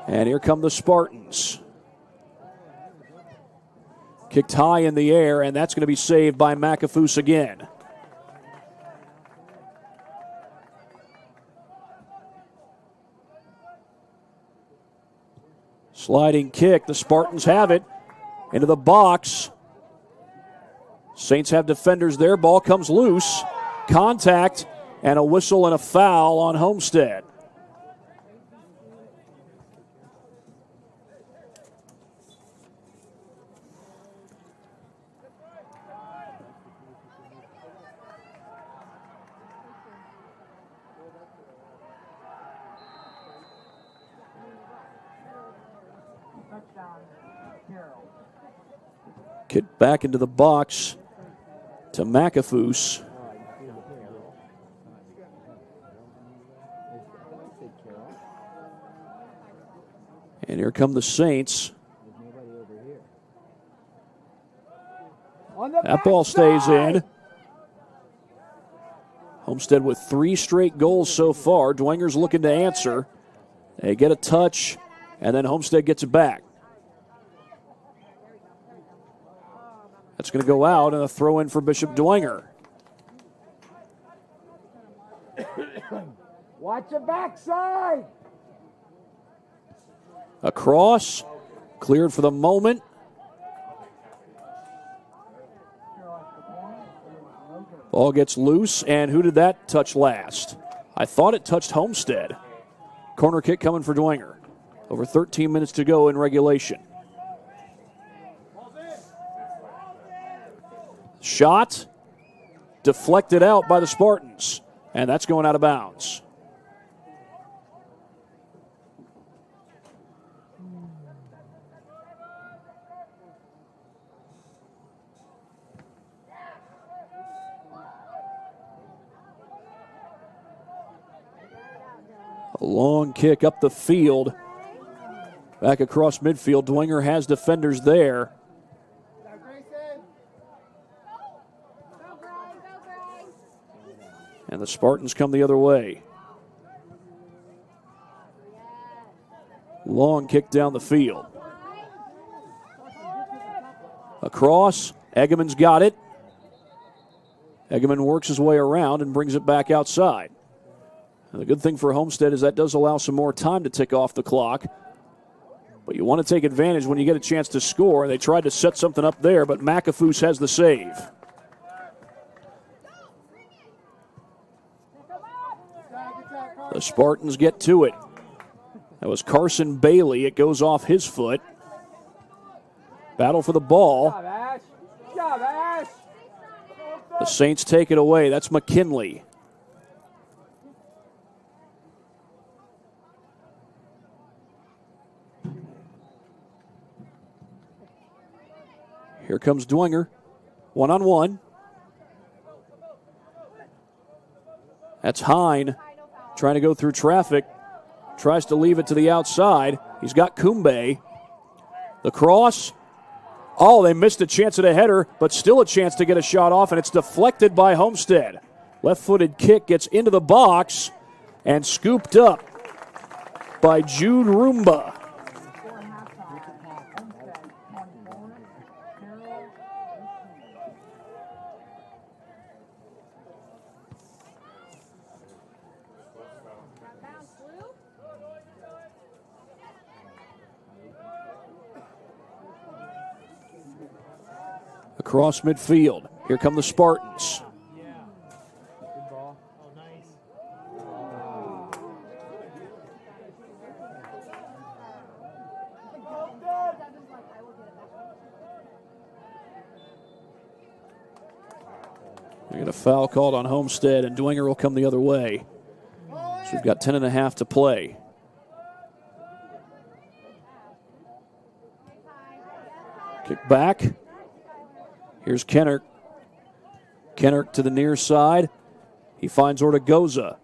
And here come the Spartans. Kicked high in the air, and that's going to be saved by McAfoose again. Sliding kick. The Spartans have it into the box. Saints have defenders there. Ball comes loose. Contact and a whistle and a foul on Homestead. Get back into the box to McAfoose. And here come the Saints. That ball stays in. Homestead with 3 straight goals so far. Dwenger's looking to answer. They get a touch, and then Homestead gets it back. That's going to go out, and a throw in for Bishop Dwenger. Watch the backside. Across, cleared for the moment. Ball gets loose, and who did that touch last? I thought it touched Homestead. Corner kick coming for Dwenger. Over 13 minutes to go in regulation. Shot deflected out by the Spartans, and that's going out of bounds. A long kick up the field. Back across midfield. Dwenger has defenders there. And the Spartans come the other way. Long kick down the field. Across. Egeman's got it. Egeman works his way around and brings it back outside. And the good thing for Homestead is that does allow some more time to tick off the clock. But you want to take advantage when you get a chance to score. They tried to set something up there, but McAfoose has the save. The Spartans get to it. That was Carson Bailey. It goes off his foot. Battle for the ball. The Saints take it away. That's McKinley. Here comes Dwenger. 1-on-1. That's Hine. Trying to go through traffic. Tries to leave it to the outside. He's got Kumbe. The cross. Oh, they missed a chance at a header, but still a chance to get a shot off, and it's deflected by Homestead. Left-footed kick gets into the box and scooped up by Jude Roomba. Across midfield. Here come the Spartans. We get a foul called on Homestead, and Dwenger will come the other way. So we've got 10.5 to play. Kick back. Here's Kennerk. Kennerk to the near side. He finds Ortegoza.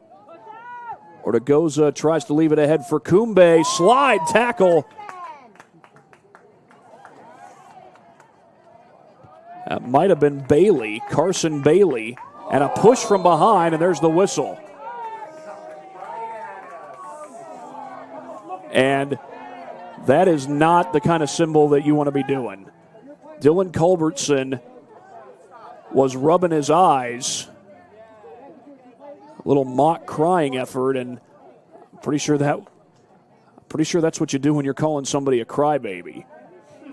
Ortegoza tries to leave it ahead for Kumbe. Slide tackle. That might have been Bailey, Carson Bailey, and a push from behind, and there's the whistle. And that is not the kind of symbol that you want to be doing. Dylan Culbertson was rubbing his eyes. A little mock crying effort, and I'm pretty sure that's what you do when you're calling somebody a crybaby.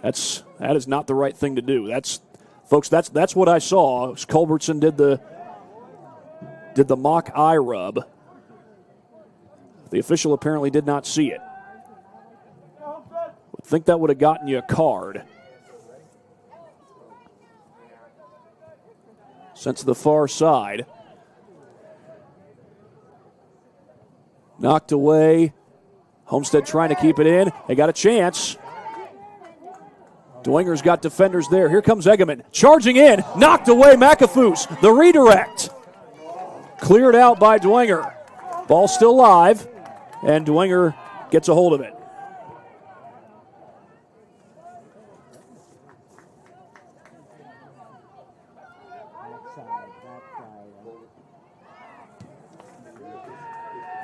That is not the right thing to do. Folks, that's what I saw. Culbertson did the mock eye rub. The official apparently did not see it. Would think that would have gotten you a card. Sent to the far side. Knocked away. Homestead trying to keep it in. They got a chance. Dwenger's got defenders there. Here comes Egeman. Charging in. Knocked away McAfoos. The redirect. Cleared out by Dwenger. Ball still live. And Dwenger gets a hold of it.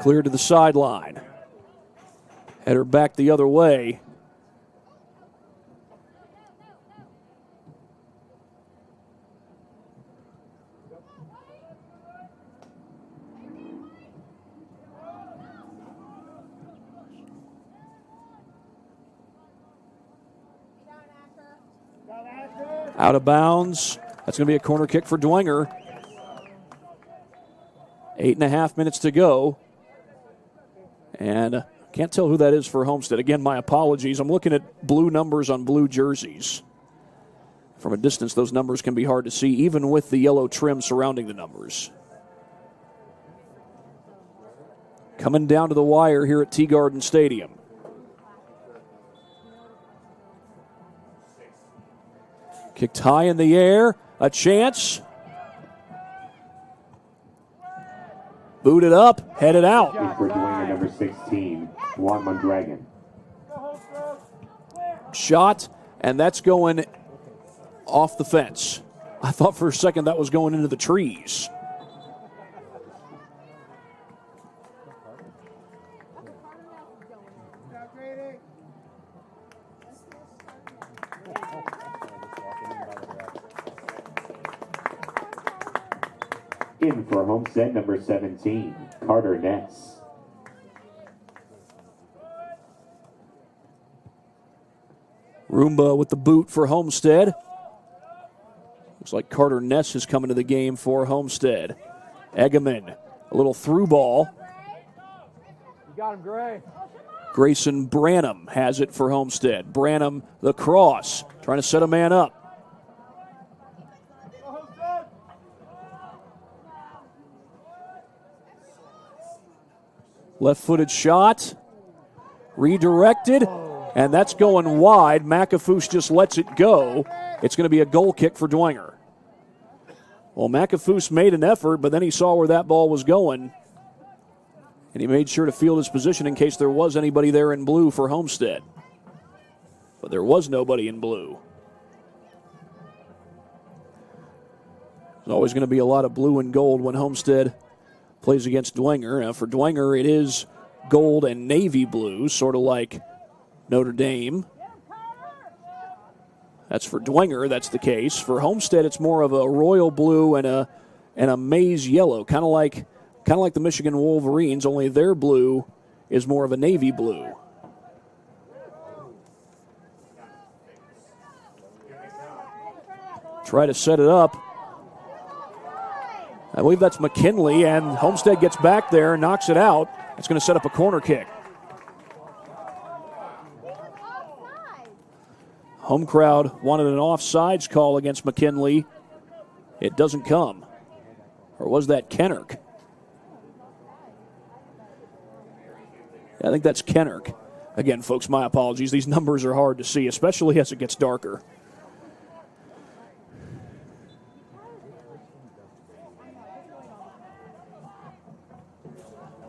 Cleared to the sideline. Header back the other way. Out of bounds. That's going to be a corner kick for Dwenger. 8.5 minutes to go. And can't tell who that is for Homestead. Again, my apologies. I'm looking at blue numbers on blue jerseys. From a distance, those numbers can be hard to see, even with the yellow trim surrounding the numbers. Coming down to the wire here at T-Garden Stadium. Kicked high in the air. A chance. Booted up, headed out. For Dwenger, number 16, Juan Mondragon. Shot, and that's going off the fence. I thought for a second that was going into the trees. In for Homestead, number 17, Carter Ness. Roomba with the boot for Homestead. Looks like Carter Ness is coming to the game for Homestead. Egeman, a little through ball. You got him, Gray. Grayson Branham has it for Homestead. Branham, the cross, trying to set a man up. Left-footed shot, redirected, and that's going wide. McAfoos just lets it go. It's going to be a goal kick for Dwenger. Well, McAfoos made an effort, but then he saw where that ball was going, and he made sure to field his position in case there was anybody there in blue for Homestead. But there was nobody in blue. There's always going to be a lot of blue and gold when Homestead plays against Dwenger. Now for Dwenger, it is gold and navy blue, sort of like Notre Dame. That's for Dwenger, that's the case. For Homestead, it's more of a royal blue and a maize yellow, kind of like the Michigan Wolverines, only their blue is more of a navy blue. Try to set it up. I believe that's McKinley, and Homestead gets back there and knocks it out. It's going to set up a corner kick. Home crowd wanted an offsides call against McKinley. It doesn't come. Or was that Kennerk? I think that's Kennerk. Again, folks, my apologies. These numbers are hard to see, especially as it gets darker.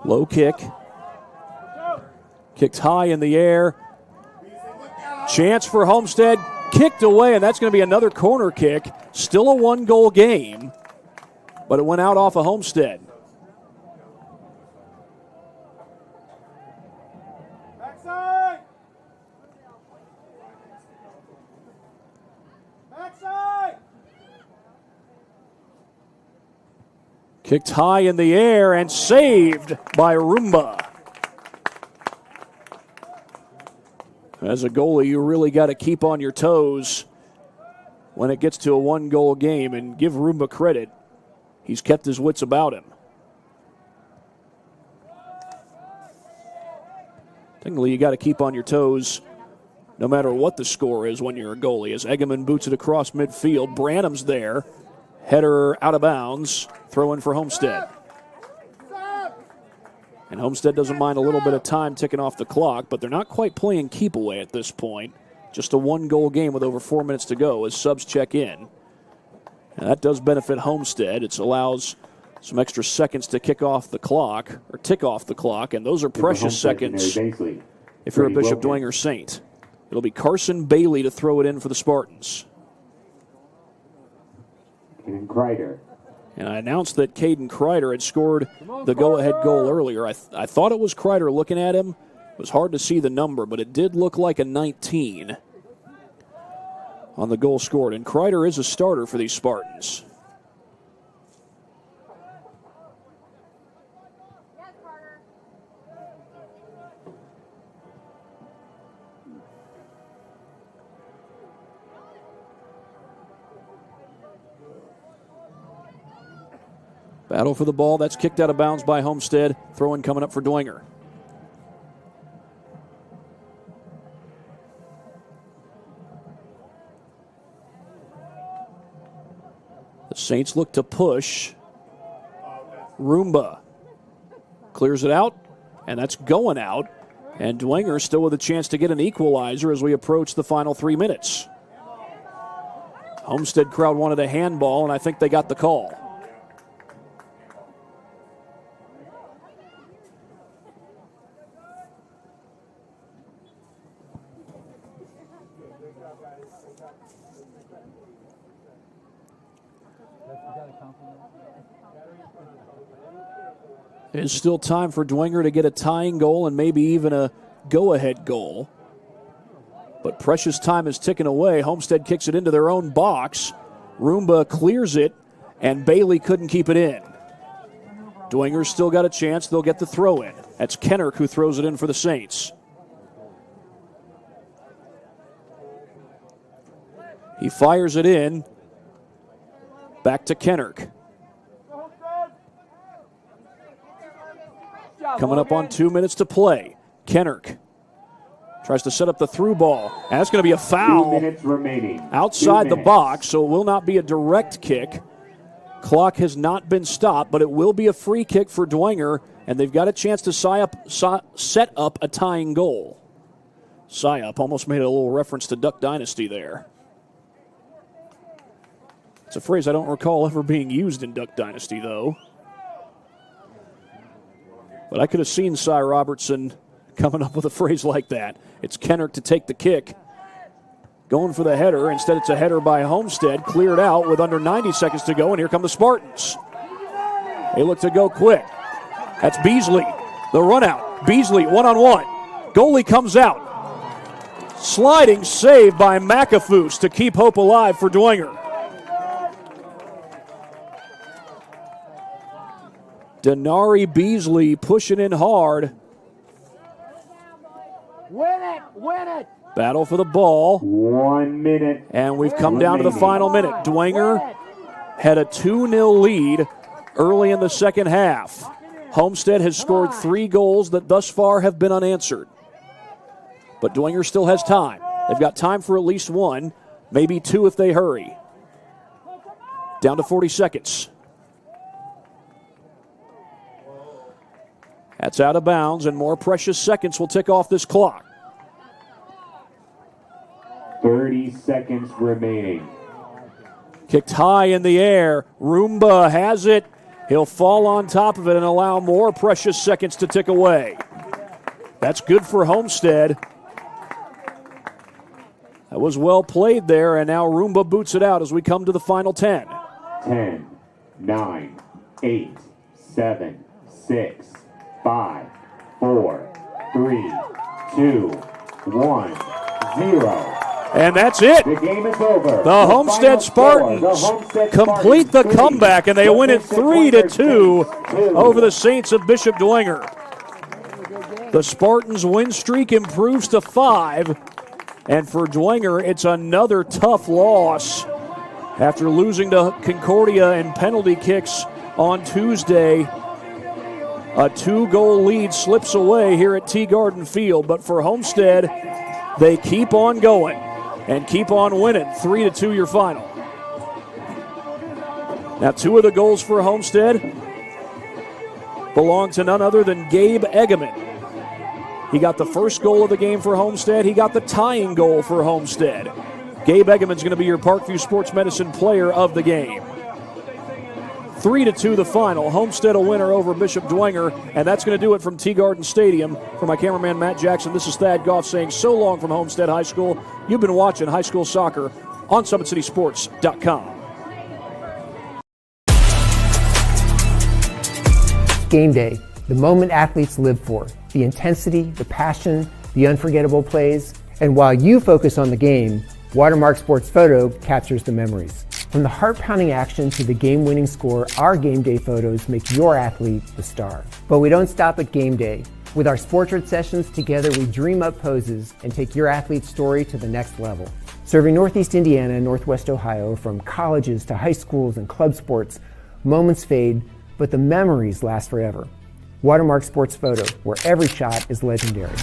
Low kick. Kicked high in the air. Chance for Homestead. Kicked away, and that's going to be another corner kick. Still a one-goal game, but it went out off of Homestead. Backside! Backside! Kicked high in the air and saved by Roomba. As a goalie, you really got to keep on your toes when it gets to a one-goal game, and give Roomba credit. He's kept his wits about him. Technically, you got to keep on your toes no matter what the score is when you're a goalie. As Egeman boots it across midfield, Branham's there. Header out of bounds, throw in for Homestead. And Homestead doesn't mind a little bit of time ticking off the clock, but they're not quite playing keep away at this point. Just a one-goal game with over 4 minutes to go as subs check in. And that does benefit Homestead. It allows some extra seconds to kick off the clock, or tick off the clock, and those are precious seconds if you're a Bishop Dwenger Saint. It'll be Carson Bailey to throw it in for the Spartans. And Kreider. And I announced that Caden Kreider had scored the go-ahead goal earlier. I thought it was Kreider looking at him. It was hard to see the number, but it did look like a 19 on the goal scored. And Kreider is a starter for these Spartans. Battle for the ball. That's kicked out of bounds by Homestead. Throw-in coming up for Dwenger. The Saints look to push. Roomba clears it out, and that's going out. And Dwenger still with a chance to get an equalizer as we approach the final 3 minutes. Homestead crowd wanted a handball, and I think they got the call. There's still time for Dwenger to get a tying goal and maybe even a go-ahead goal. But precious time is ticking away. Homestead kicks it into their own box. Roomba clears it, and Bailey couldn't keep it in. Dwenger's still got a chance. They'll get the throw in. That's Kennerk who throws it in for the Saints. He fires it in. Back to Kennerk. Coming up on 2 minutes to play. Kennerk tries to set up the through ball. And that's going to be a foul 2 minutes remaining. Outside the box, so it will not be a direct kick. Clock has not been stopped, but it will be a free kick for Dwenger, and they've got a chance to set up a tying goal. Psy-up almost made a little reference to Duck Dynasty there. It's a phrase I don't recall ever being used in Duck Dynasty, though. But I could have seen Cy Robertson coming up with a phrase like that. It's Kennerk to take the kick. Going for the header. Instead, it's a header by Homestead. Cleared out with under 90 seconds to go, and here come the Spartans. They look to go quick. That's Beasley. The run out. Beasley one-on-one. Goalie comes out. Sliding save by McAfoos to keep hope alive for Dwenger. Denari Beasley pushing in hard. Win it! Win it! Battle for the ball. 1 minute. And we've come down to the final minute. Dwenger had a 2-0 lead early in the second half. Homestead has scored 3 goals that thus far have been unanswered. But Dwenger still has time. They've got time for at least 1, maybe 2 if they hurry. Down to 40 seconds. That's out of bounds, and more precious seconds will tick off this clock. 30 seconds remaining. Kicked high in the air. Roomba has it. He'll fall on top of it and allow more precious seconds to tick away. That's good for Homestead. That was well played there, and now Roomba boots it out as we come to the final 10. 10, 9, 8, 7, 6, 5, 4, 3, 2, 1, 0. And that's it. The game is over. The Homestead Spartans complete the comeback, and they win it 3-2 over the Saints of Bishop Dwenger. The Spartans' win streak improves to 5, and for Dwenger, it's another tough loss. After losing to Concordia in penalty kicks on Tuesday, a 2-goal lead slips away here at Tea Garden Field. But for Homestead, they keep on going and keep on winning. 3-2 your final. Now 2 of the goals for Homestead belong to none other than Gabe Eggeman. He got the first goal of the game for Homestead. He got the tying goal for Homestead. Gabe Eggeman's going to be your Parkview Sports Medicine player of the game. 3-2 the final. Homestead a winner over Bishop Dwenger, and that's going to do it from Tea Garden Stadium. For my cameraman Matt Jackson, this is Thad Goff saying so long from Homestead High School. You've been watching high school soccer on SummitCitySports.com. Game day, the moment athletes live for, the intensity, the passion, the unforgettable plays. And while you focus on the game, Watermark Sports Photo captures the memories. From the heart-pounding action to the game-winning score, our game day photos make your athlete the star. But we don't stop at game day. With our Sportrait sessions together, we dream up poses and take your athlete's story to the next level. Serving Northeast Indiana and Northwest Ohio, from colleges to high schools and club sports, moments fade, but the memories last forever. Watermark Sports Photo, where every shot is legendary.